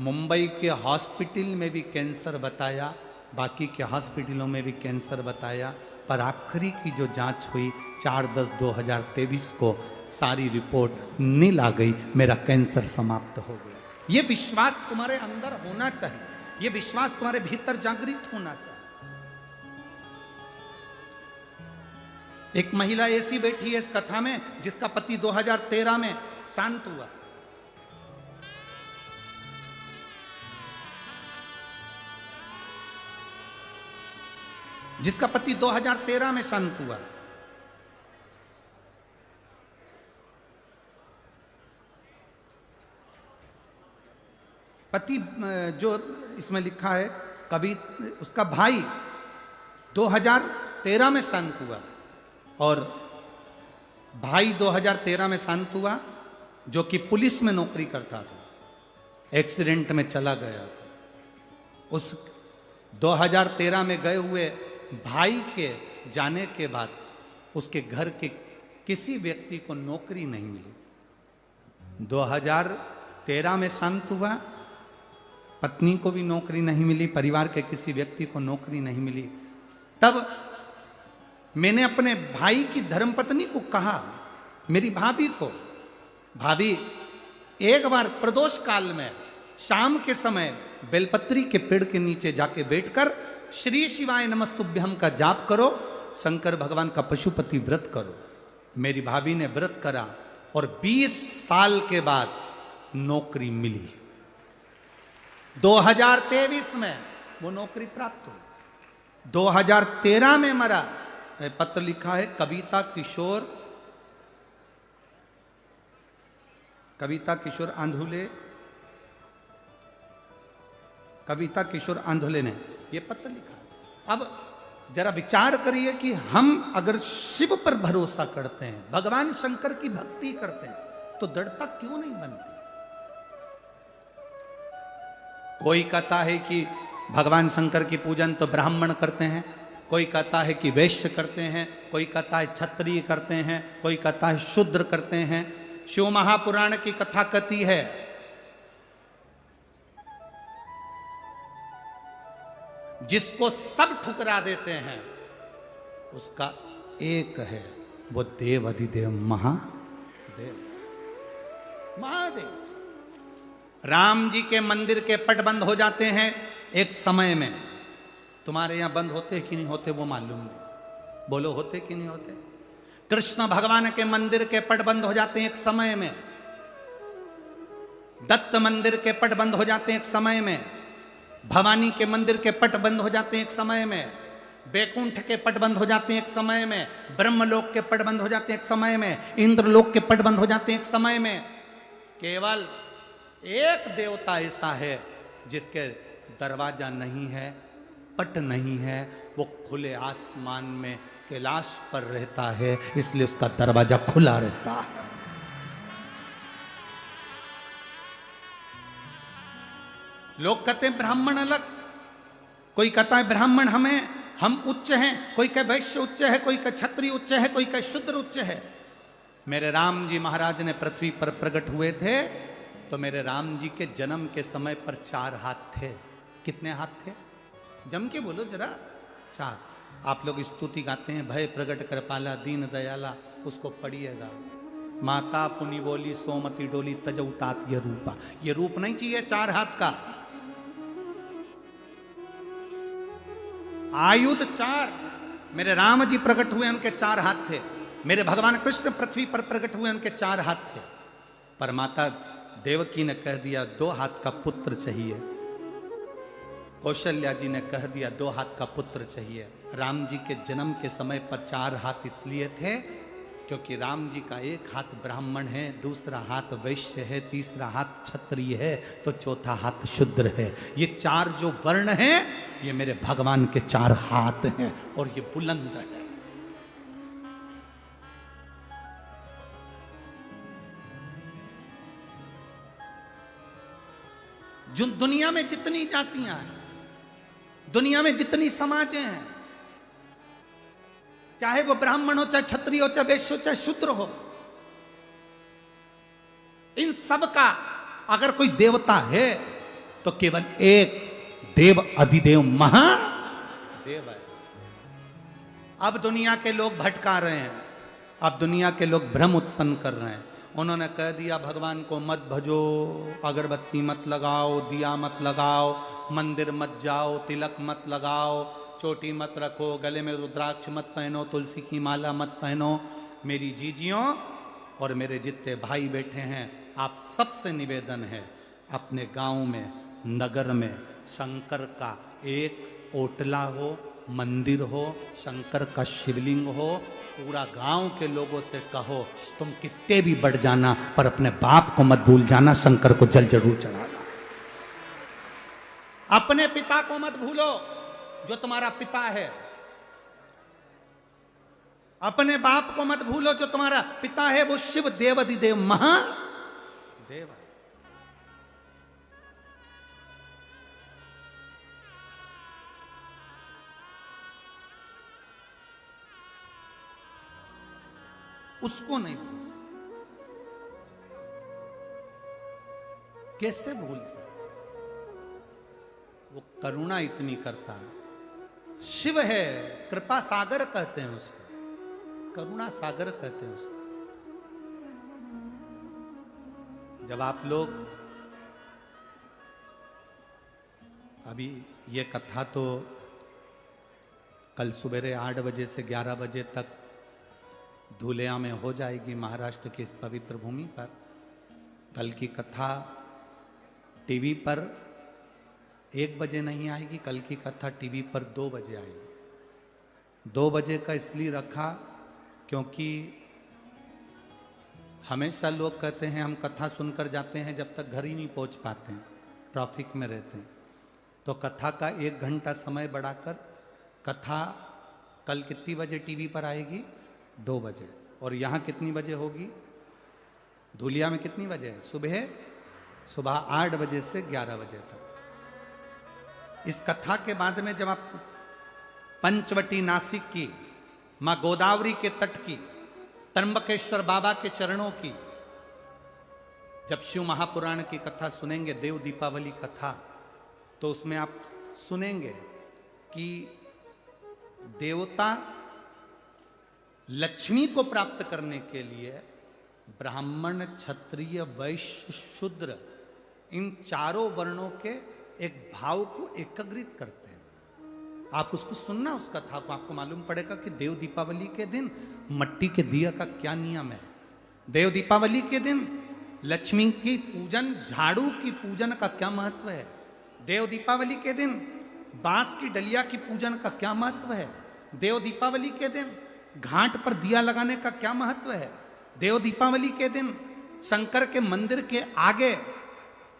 मुंबई के हॉस्पिटल में भी कैंसर बताया, बाकी के हॉस्पिटलों में भी कैंसर बताया, पर आखिरी की जो जांच हुई 4/10/2023 को सारी रिपोर्ट नील आ गई। मेरा कैंसर समाप्त हो गया। ये विश्वास तुम्हारे अंदर होना चाहिए, ये विश्वास तुम्हारे भीतर जागृत होना चाहिए। एक महिला ऐसी बैठी है इस कथा में जिसका पति 2013 में शांत हुआ। जिसका पति 2013 में शांत हुआ। पति जो इसमें लिखा है कभी उसका भाई 2013 में शांत हुआ और भाई 2013 में शांत हुआ जो कि पुलिस में नौकरी करता था, एक्सीडेंट में चला गया था। उस 2013 में गए हुए भाई के जाने के बाद उसके घर के किसी व्यक्ति को नौकरी नहीं मिली। 2013 में शांत हुआ, पत्नी को भी नौकरी नहीं मिली, परिवार के किसी व्यक्ति को नौकरी नहीं मिली। तब मैंने अपने भाई की धर्मपत्नी को कहा, मेरी भाभी को, भाभी एक बार प्रदोष काल में शाम के समय बेलपत्री के पेड़ के नीचे जाके बैठकर श्री शिवाय नमस्तुभ्यम का जाप करो, शंकर भगवान का पशुपति व्रत करो। मेरी भाभी ने व्रत करा और 20 साल के बाद नौकरी मिली। 2023 में वो नौकरी प्राप्त हुई। 2013 में मरा। पत्र लिखा है कविता किशोर आंधुले ने ये पत्र लिखा है। अब जरा विचार करिए कि हम अगर शिव पर भरोसा करते हैं, भगवान शंकर की भक्ति करते हैं, तो दृढ़ता क्यों नहीं बनती? कोई कहता है कि भगवान शंकर की पूजन तो ब्राह्मण करते हैं, कोई कहता है कि वैश्य करते हैं, कोई कहता है क्षत्रिय करते हैं, कोई कहता है शूद्र करते हैं। शिव महापुराण की कथा कहती है जिसको सब ठुकरा देते हैं उसका एक है, वो देव अधिदेव महादेव। राम जी के मंदिर के पट बंद हो जाते हैं एक समय में। तुम्हारे यहां बंद होते कि नहीं होते वो मालूम नहीं, बोलो होते कि नहीं होते? कृष्ण भगवान के मंदिर के पट बंद हो जाते हैं एक समय में, दत्त मंदिर के पट बंद हो जाते हैं एक समय में, भवानी के मंदिर के पट बंद हो जाते हैं एक समय में, बैकुंठ के पट बंद हो जाते हैं एक समय में, ब्रह्मलोक के पट बंद हो जाते हैं एक समय में, इंद्रलोक के पट बंद हो जाते हैं एक समय में। केवल एक देवता ऐसा है जिसके दरवाजा नहीं है, पट नहीं है, वो खुले आसमान में कैलाश पर रहता है, इसलिए उसका दरवाजा खुला रहता है। लोग कहते हैं ब्राह्मण अलग, कोई कहता है ब्राह्मण हम उच्च हैं, कोई कहे वैश्य उच्च है, कोई कहे क्षत्रिय उच्च है, कोई कहे शूद्र उच्च है। मेरे राम जी महाराज ने पृथ्वी पर प्रकट हुए थे तो मेरे राम जी के जन्म के समय पर 4 हाथ थे। कितने हाथ थे? जम के बोलो जरा। 4। आप लोग स्तुति गाते हैं, भय प्रगट कृपाला दीन दयाला, उसको पढ़िएगा। माता पुनि बोली सोमती डोली तजऊ तात ये रूपा। ये रूप नहीं चाहिए 4 हाथ का। आयुध 4। मेरे राम जी प्रकट हुए उनके 4 हाथ थे। मेरे भगवान कृष्ण पृथ्वी पर प्रकट हुए उनके 4 हाथ थे। पर माता देवकी ने कह दिया 2 हाथ का पुत्र चाहिए। कौशल्या जी ने कह दिया 2 हाथ का पुत्र चाहिए। राम जी के जन्म के समय पर 4 हाथ इसलिए थे क्योंकि राम जी का एक हाथ ब्राह्मण है, दूसरा हाथ वैश्य है, तीसरा हाथ क्षत्रिय है, तो चौथा हाथ शूद्र है। ये 4 जो वर्ण हैं ये मेरे भगवान के 4 हाथ हैं और ये बुलंद है। जो दुनिया में जितनी जातियां हैं, दुनिया में जितनी समाजें हैं, चाहे वो ब्राह्मण हो, चाहे क्षत्रिय हो, चाहे वैश्य हो, चाहे शूद्र हो, इन सब का अगर कोई देवता है तो केवल एक देव अधिदेव महादेव है। अब दुनिया के लोग भटका रहे हैं, अब दुनिया के लोग भ्रम उत्पन्न कर रहे हैं। उन्होंने कह दिया भगवान को मत भजो, अगरबत्ती मत लगाओ, दिया मत लगाओ, मंदिर मत जाओ, तिलक मत लगाओ, चोटी मत रखो, गले में रुद्राक्ष मत पहनो, तुलसी की माला मत पहनो। मेरी जीजियों और मेरे जितने भाई बैठे हैं, आप सबसे निवेदन है, अपने गांव में, नगर में शंकर का एक ओटला हो, मंदिर हो, शंकर का शिवलिंग हो, पूरा गांव के लोगों से कहो तुम कितने भी बढ़ जाना पर अपने बाप को मत भूल जाना, शंकर को जल जरूर चढ़ाना। अपने पिता को मत भूलो जो तुम्हारा पिता है, अपने बाप को मत भूलो जो तुम्हारा पिता है, वो शिव देवाधिदेव महादेव है। उसको नहीं भूल, कैसे भूल सकते? वो करुणा इतनी करता है, शिव है, कृपा सागर कहते हैं उसको, करुणा सागर कहते हैं उसको। जब आप लोग, अभी ये कथा तो कल सुबह 8 बजे से 11 बजे तक धुलिया में हो जाएगी, महाराष्ट्र की इस पवित्र भूमि पर। कल की कथा टीवी पर 1 बजे नहीं आएगी, कल की कथा टीवी पर 2 बजे आएगी। 2 बजे का इसलिए रखा क्योंकि हमेशा लोग कहते हैं हम कथा सुनकर जाते हैं, जब तक घर ही नहीं पहुंच पाते हैं, ट्रैफिक में रहते हैं। तो कथा का 1 घंटा समय बढ़ाकर कथा कल कितनी बजे टीवी पर आएगी? 2 बजे। और यहाँ कितनी बजे होगी? धुलिया में कितनी बजे है? सुबह 8 बजे से 11 बजे तक। इस कथा के बाद में जब आप पंचवटी नासिक की, माँ गोदावरी के तट की, त्र्यंबकेश्वर बाबा के चरणों की, जब शिव महापुराण की कथा सुनेंगे, देव दीपावली कथा, तो उसमें आप सुनेंगे कि देवता लक्ष्मी को प्राप्त करने के लिए ब्राह्मण, क्षत्रिय, वैश्य, शूद्र, इन चारों वर्णों के एक भाव को एकत्रित करते हैं। आप उसको सुनना, उस कथा को, आपको मालूम पड़ेगा कि देव दीपावली के दिन मट्टी के दिया का क्या नियम है। देव दीपावली के दिन लक्ष्मी की पूजन, झाड़ू की पूजन का क्या महत्व है। देव दीपावली के दिन बांस की डलिया की पूजन का क्या महत्व है। देव दीपावली के दिन घाट पर दिया लगाने का क्या महत्व है। देव दीपावली के दिन शंकर के मंदिर के आगे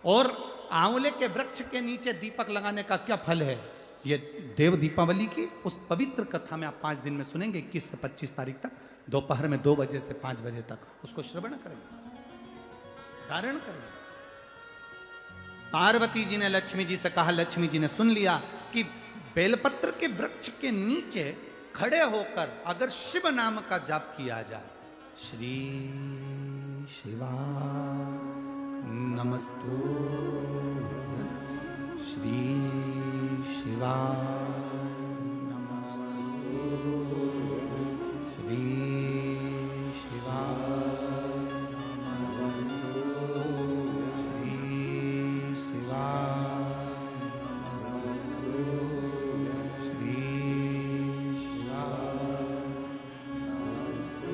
और आंवले के वृक्ष के नीचे दीपक लगाने का क्या फल है। ये देव दीपावली की उस पवित्र कथा में आप 5 दिन में सुनेंगे, 21 से 25 तारीख तक, दोपहर में 2 बजे से 5 बजे तक उसको श्रवण करेंगे, धारण करेंगे। पार्वती जी ने लक्ष्मी जी से कहा, लक्ष्मी जी ने सुन लिया कि बेलपत्र के वृक्ष के नीचे खड़े होकर अगर शिव नाम का जाप किया जाए, श्री शिवा नमस्तु, श्री शिवा नमस्तु, श्री शिवा नमस्तु, श्री शिवा नमस्तु, श्री शिवा नमस्तु।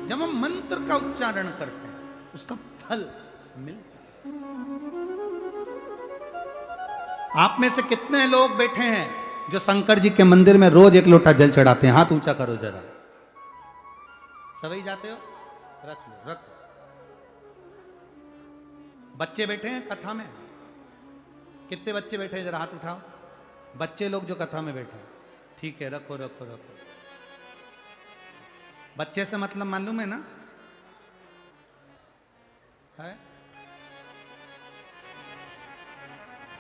जब हम मंत्र का उच्चारण करते हैं उसका फल मिलता है। आप में से कितने लोग बैठे हैं जो शंकर जी के मंदिर में रोज 1 लोटा जल चढ़ाते हैं? हाथ ऊंचा करो जरा। सभी जाते हो? रख लो, रख लो। बच्चे बैठे हैं कथा में? कितने बच्चे बैठे हैं? जरा हाथ उठाओ। बच्चे लोग जो कथा में बैठे हैं, ठीक है, रखो रखो रखो। बच्चे से मतलब मालूम है ना? है?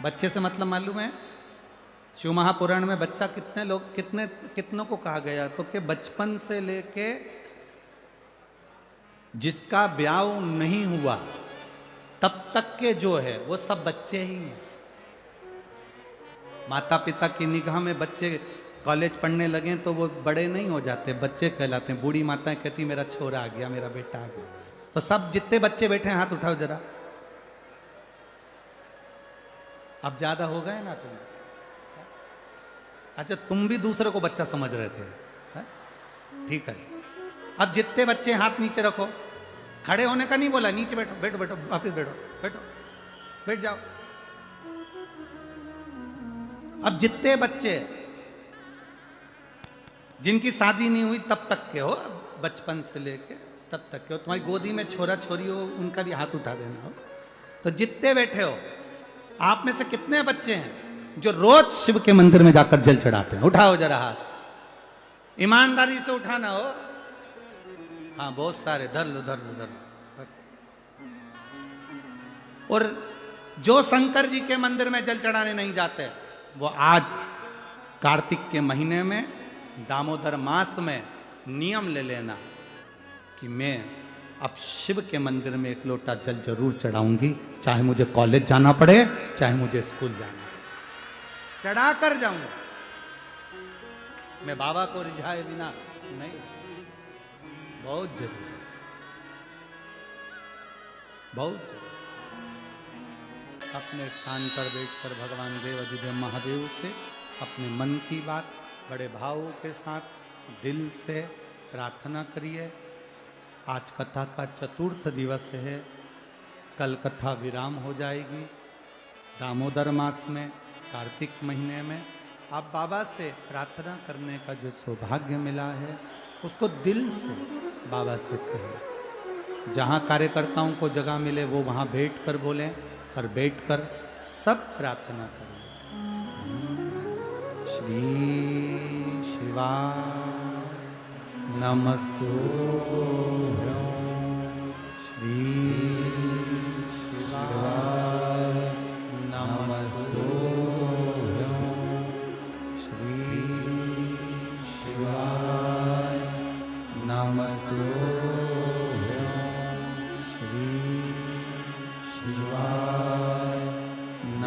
बच्चे से मतलब मालूम है? शिव महापुराण में बच्चा कितनों को कहा गया तो कि बचपन से लेके जिसका ब्याह नहीं हुआ तब तक के जो है वो सब बच्चे ही हैं। माता पिता की निगाह में बच्चे कॉलेज पढ़ने लगे तो वो बड़े नहीं हो जाते, बच्चे कहलाते हैं। बूढ़ी माताएं कहती मेरा छोरा आ गया, मेरा बेटा आ गया। तो सब जितने बच्चे बैठे हैं हाथ उठाओ जरा। अब ज्यादा हो गए ना तुम? अच्छा, तुम भी दूसरे को बच्चा समझ रहे थे, है? ठीक है। अब जितने बच्चे हाथ नीचे रखो, खड़े होने का नहीं बोला, नीचे बैठो, बैठो बैठो, वापिस बैठो, बैठो, बैठ जाओ। अब जितने बच्चे जिनकी शादी नहीं हुई तब तक के हो, बचपन से लेके तब तक के हो, तुम्हारी गोदी में छोरा छोरी हो, उनका भी हाथ उठा देना हो। तो जितने बैठे हो, आप में से कितने बच्चे हैं जो रोज शिव के मंदिर में जाकर जल चढ़ाते हैं? उठाओ जरा हाथ, ईमानदारी से उठाना हो। हाँ, बहुत सारे, धर लो धर लो धर लो। और जो शंकर जी के मंदिर में जल चढ़ाने नहीं जाते, वो आज कार्तिक के महीने में, दामोदर मास में नियम ले लेना कि मैं अब शिव के मंदिर में एक लोटा जल जरूर चढ़ाऊंगी, चाहे मुझे कॉलेज जाना पड़े, चाहे मुझे स्कूल जाना पड़े, चढ़ा कर जाऊंगा। मैं बाबा को रिझाए बिना नहीं, बहुत जरूरी, बहुत जरूरी। अपने स्थान पर बैठकर भगवान देव अधिदेव महादेव से अपने मन की बात बड़े भाव के साथ दिल से प्रार्थना करिए। आज कथा का चतुर्थ दिवस है, कल कथा विराम हो जाएगी। दामोदर मास में, कार्तिक महीने में आप बाबा से प्रार्थना करने का जो सौभाग्य मिला है, उसको दिल से बाबा से कहें। जहाँ कार्यकर्ताओं को जगह मिले वो वहाँ बैठकर बोलें, पर बैठकर सब प्रार्थना करें। श्री शिवाय नमस्तुभ्यं, श्री शिवाय नमस्तुभ्यं, श्री शिवाय नमस्तुभ्यं, श्री शिवाय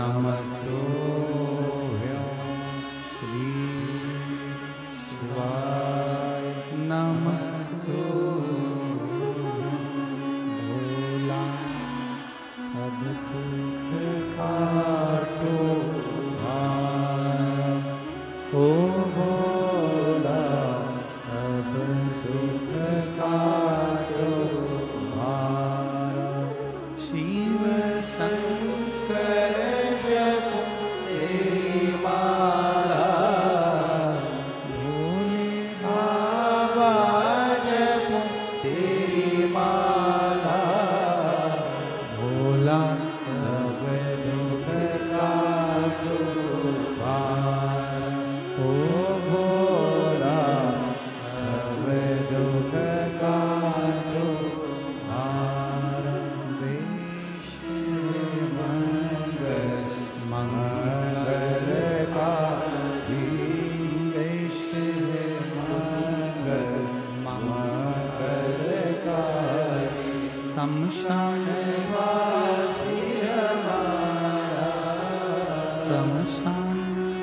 नमस्तुभ्यं, श्री शिवाय नमस्तुभ्यं। भोला सब दुख काटो भार, ओ भोला सब दुख काटो भार। शिव शंकर जप तेरी माला, भोले बाबा जप तेरी माला। भोला सब दुख काटो भार, ओ भोला सब दुख काटो भार। देश मंगल मंगलकारी, देश मंगल मंगलकारी। शमशान वासी हमारा, शमशान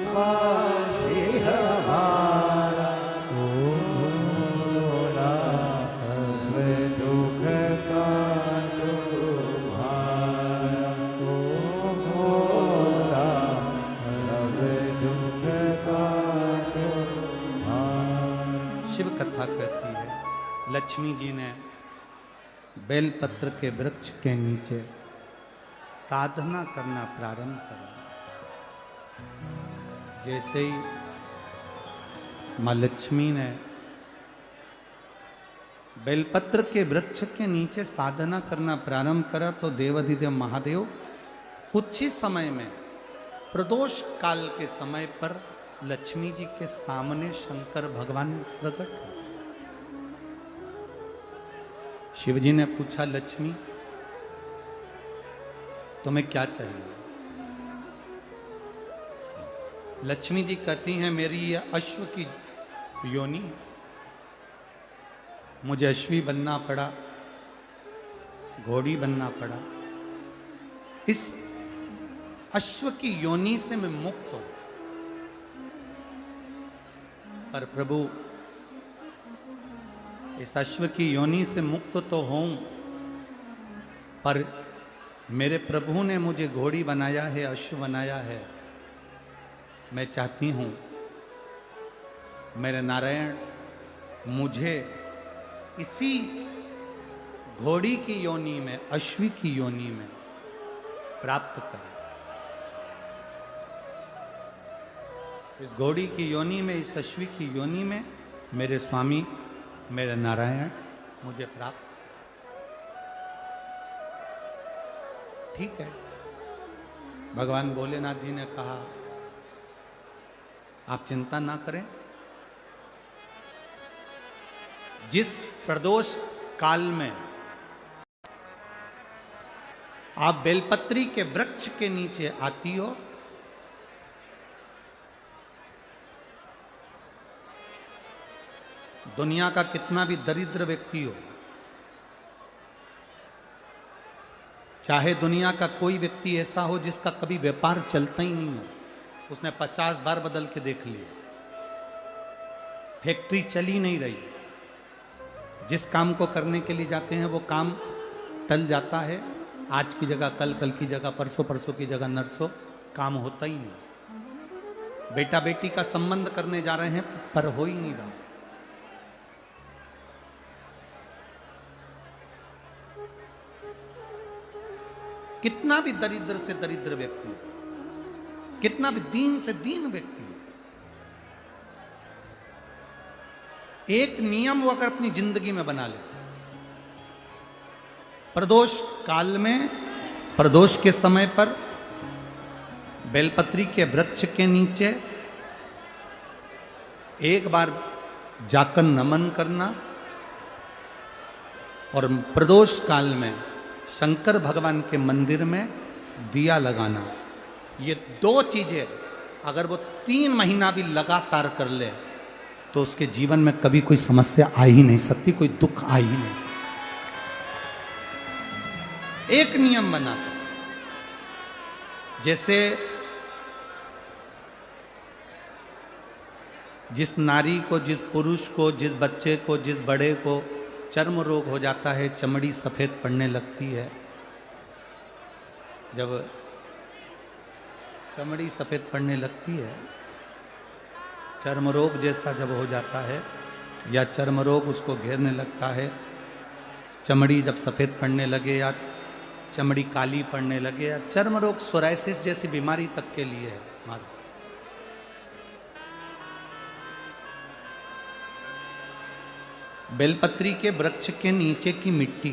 वासी हमारा। ओ भोला सब दुख काटो भार, ओ भोला सब दुख काटो भार। शिव कथा कहती है, लक्ष्मी जी ने बेलपत्र के वृक्ष के नीचे साधना करना प्रारंभ करा। जैसे ही माँ लक्ष्मी ने बेलपत्र के वृक्ष के नीचे साधना करना प्रारंभ करा, तो देवाधिदेव महादेव कुछ ही समय में, प्रदोष काल के समय पर लक्ष्मी जी के सामने शंकर भगवान प्रकट हुए। शिव जी ने पूछा, लक्ष्मी तुम्हें क्या चाहिए? लक्ष्मी जी कहती हैं, मेरी ये अश्व की योनि, मुझे अश्वी बनना पड़ा, घोड़ी बनना पड़ा। इस अश्व की योनि से मैं मुक्त हूं, पर प्रभु इस अश्व की योनि से मुक्त तो हूं, पर मेरे प्रभु ने मुझे घोड़ी बनाया है, अश्व बनाया है। मैं चाहती हूं मेरे नारायण मुझे इसी घोड़ी की योनि में, अश्वी की योनि में प्राप्त करें। इस घोड़ी की योनि में, इस अश्वी की योनि में मेरे स्वामी, मेरे नारायण मुझे प्राप्त। ठीक है, भगवान भोलेनाथ जी ने कहा आप चिंता ना करें, जिस प्रदोष काल में आप बेलपत्री के वृक्ष के नीचे आती हो, दुनिया का कितना भी दरिद्र व्यक्ति हो, चाहे दुनिया का कोई व्यक्ति ऐसा हो जिसका कभी व्यापार चलता ही नहीं हो, उसने 50 बार बदल के देख लिया, फैक्ट्री चली नहीं रही, जिस काम को करने के लिए जाते हैं वो काम टल जाता है, आज की जगह कल, कल की जगह परसों, परसों की जगह नरसों, काम होता ही नहीं। बेटा बेटी का संबंध करने जा रहे हैं पर हो ही नहीं रहा। कितना भी दरिद्र से दरिद्र व्यक्ति है, कितना भी दीन से दीन व्यक्ति है, एक नियम वो अगर अपनी जिंदगी में बना ले, प्रदोष काल में, प्रदोष के समय पर बेलपत्री के वृक्ष के नीचे एक बार जाकर नमन करना और प्रदोष काल में शंकर भगवान के मंदिर में दिया लगाना, ये दो चीजें अगर वो 3 महीना भी लगातार कर ले तो उसके जीवन में कभी कोई समस्या आ ही नहीं सकती, कोई दुख आ ही नहीं सकता। एक नियम बना, जैसे जिस नारी को, जिस पुरुष को, जिस बच्चे को, जिस बड़े को चर्म रोग हो जाता है, चमड़ी सफेद पड़ने लगती है, जब चमड़ी सफेद पड़ने लगती है, चर्म रोग जैसा जब हो जाता है या चर्म रोग उसको घेरने लगता है, चमड़ी जब सफेद पड़ने लगे या चमड़ी काली पड़ने लगे, या चर्म रोग सोराइसिस जैसी बीमारी तक के लिए है हमारे। बेलपत्री के वृक्ष के नीचे की मिट्टी,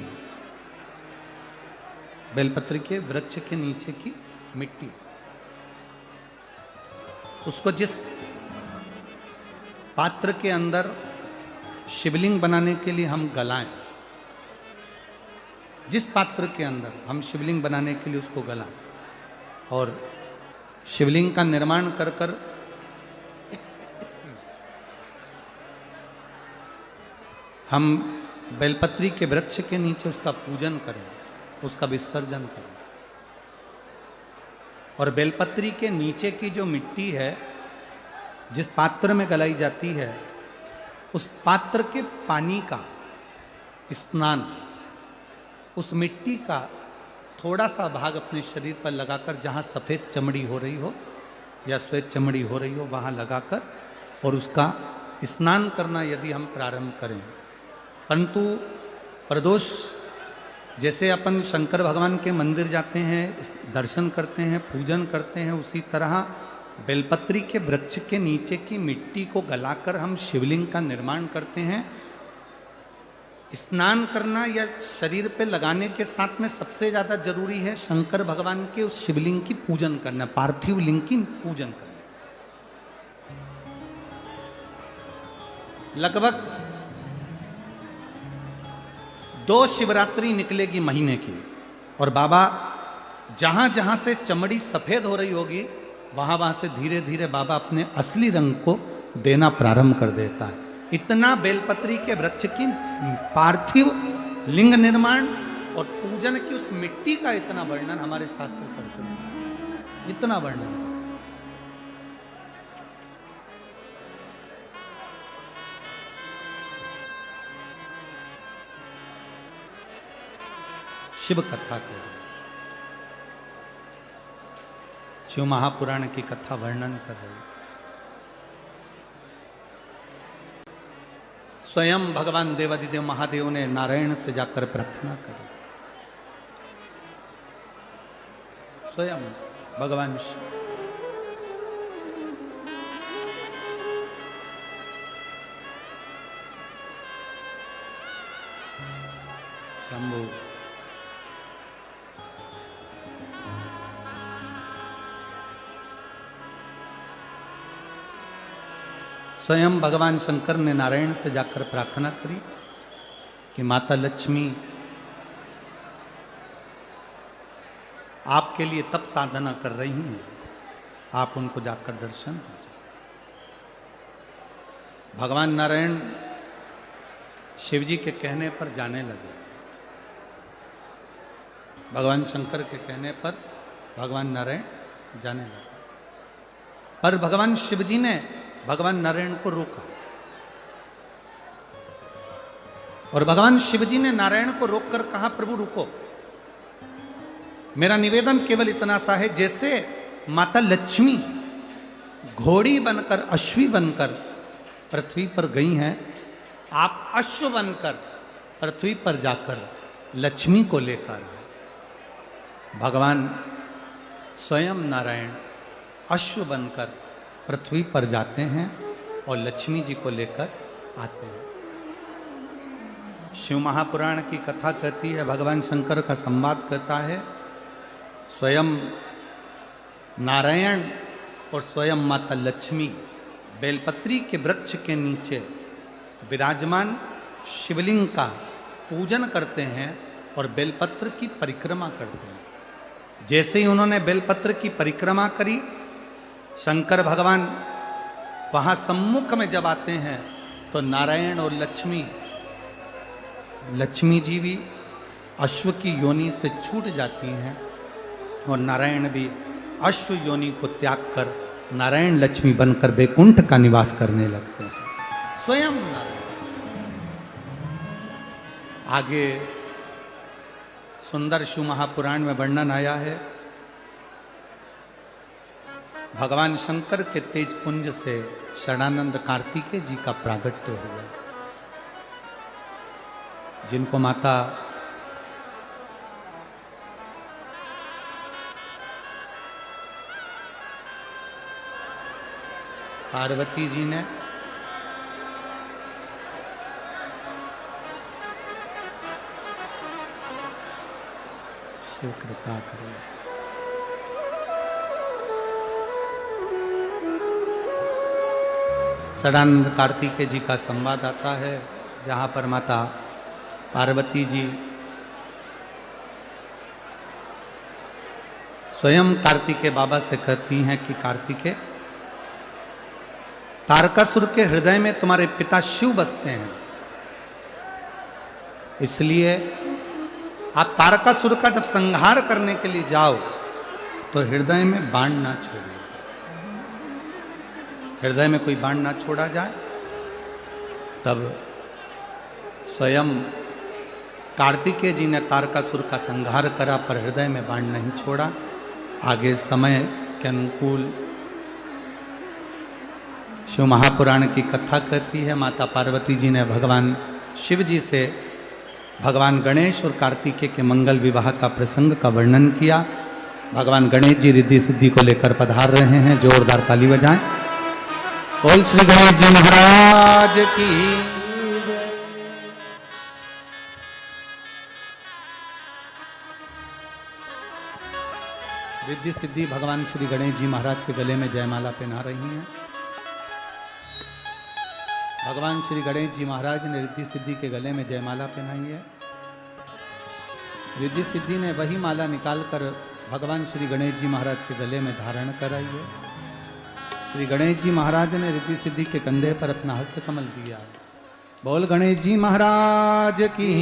बेलपत्री के वृक्ष के नीचे की मिट्टी, उसको जिस पात्र के अंदर शिवलिंग बनाने के लिए हम गलाएं, जिस पात्र के अंदर हम शिवलिंग बनाने के लिए उसको गलाएं और शिवलिंग का निर्माण कर कर हम बेलपत्री के वृक्ष के नीचे उसका पूजन करें, उसका विसर्जन करें। और बेलपत्री के नीचे की जो मिट्टी है, जिस पात्र में गलाई जाती है, उस पात्र के पानी का स्नान, उस मिट्टी का थोड़ा सा भाग अपने शरीर पर लगाकर, जहाँ सफ़ेद चमड़ी हो रही हो या श्वेत चमड़ी हो रही हो, वहाँ लगाकर और उसका स्नान करना यदि हम प्रारंभ करें। परंतु प्रदोष जैसे अपन शंकर भगवान के मंदिर जाते हैं, दर्शन करते हैं, पूजन करते हैं, उसी तरह बेलपत्री के वृक्ष के नीचे की मिट्टी को गलाकर हम शिवलिंग का निर्माण करते हैं। स्नान करना या शरीर पे लगाने के साथ में सबसे ज़्यादा जरूरी है शंकर भगवान के उस शिवलिंग की पूजन करना, पार्थिव लिंग की पूजन करना। लगभग 2 शिवरात्रि निकलेगी महीने की, और बाबा जहाँ जहाँ से चमड़ी सफ़ेद हो रही होगी वहाँ वहाँ से धीरे धीरे बाबा अपने असली रंग को देना प्रारंभ कर देता है। इतना बेलपत्री के वृक्ष की पार्थिव लिंग निर्माण और पूजन की उस मिट्टी का इतना वर्णन हमारे शास्त्र करते हैं, इतना वर्णन। शिव कथा कह रहे, शिव महापुराण की कथा वर्णन कर रहे। स्वयं भगवान देवादिदेव महादेव ने नारायण से जाकर प्रार्थना करी। स्वयं भगवान शंभु स्वयं भगवान शंकर ने नारायण से जाकर प्रार्थना करी कि माता लक्ष्मी आपके लिए तप साधना कर रही हैं, आप उनको जाकर दर्शन दीजिए। भगवान नारायण शिव जी के कहने पर जाने लगे। भगवान शंकर के कहने पर भगवान नारायण जाने लगे, पर भगवान शिव जी ने भगवान नारायण को रोका। और भगवान शिव जी ने नारायण को रोककर कहा, प्रभु रुको, मेरा निवेदन केवल इतना सा है, जैसे माता लक्ष्मी घोड़ी बनकर अश्वी बनकर पृथ्वी पर गई हैं, आप अश्व बनकर पृथ्वी पर जाकर लक्ष्मी को लेकर आए। भगवान स्वयं नारायण अश्व बनकर पृथ्वी पर जाते हैं और लक्ष्मी जी को लेकर आते हैं। शिव महापुराण की कथा कहती है, भगवान शंकर का संवाद कहता है, स्वयं नारायण और स्वयं माता लक्ष्मी बेलपत्री के वृक्ष के नीचे विराजमान शिवलिंग का पूजन करते हैं और बेलपत्र की परिक्रमा करते हैं। जैसे ही उन्होंने बेलपत्र की परिक्रमा करी, शंकर भगवान वहाँ सम्मुख में जब आते हैं तो नारायण और लक्ष्मी जी भी अश्व की योनि से छूट जाती हैं और नारायण भी अश्व योनि को त्याग कर नारायण लक्ष्मी बनकर वैकुंठ का निवास करने लगते हैं। स्वयं नारायण। आगे सुंदर शिव महापुराण में वर्णन आया है, भगवान शंकर के तेज पुंज से शरणानंद कार्तिकेय जी का प्रागट्य हुआ, जिनको माता पार्वती जी ने शिव कृपा करे। शरणानंद कार्तिकेय जी का संवाद आता है, जहाँ पर माता पार्वती जी स्वयं कार्तिकेय बाबा से कहती हैं कि कार्तिकेय, तारकासुर के हृदय में तुम्हारे पिता शिव बसते हैं, इसलिए आप तारकासुर का जब संहार करने के लिए जाओ तो हृदय में बाण ना छोड़ो, हृदय में कोई बाण ना छोड़ा जाए। तब स्वयं कार्तिकेय जी ने तारकासुर का संहार करा, पर हृदय में बाण नहीं छोड़ा। आगे समय के अनुकूल शिव महापुराण की कथा कहती है, माता पार्वती जी ने भगवान शिव जी से भगवान गणेश और कार्तिकेय के मंगल विवाह का प्रसंग का वर्णन किया। भगवान गणेश जी रिद्धि सिद्धि को लेकर पधार रहे हैं, जोरदार ताली बजाएं। बोल श्री गणेश जी महाराज की। रिद्धि सिद्धि भगवान श्री गणेश जी महाराज के गले में जयमाला पहना रही हैं। भगवान श्री गणेश जी महाराज ने रिद्धि सिद्धि के गले में जयमाला पहनाई है। रिद्धि सिद्धि ने वही माला निकालकर भगवान श्री गणेश जी महाराज के गले में धारण कराई है। श्री गणेश जी महाराज ने रिद्धि सिद्धि के कंधे पर अपना हस्त कमल दिया। बोल गणेश जी महाराज की।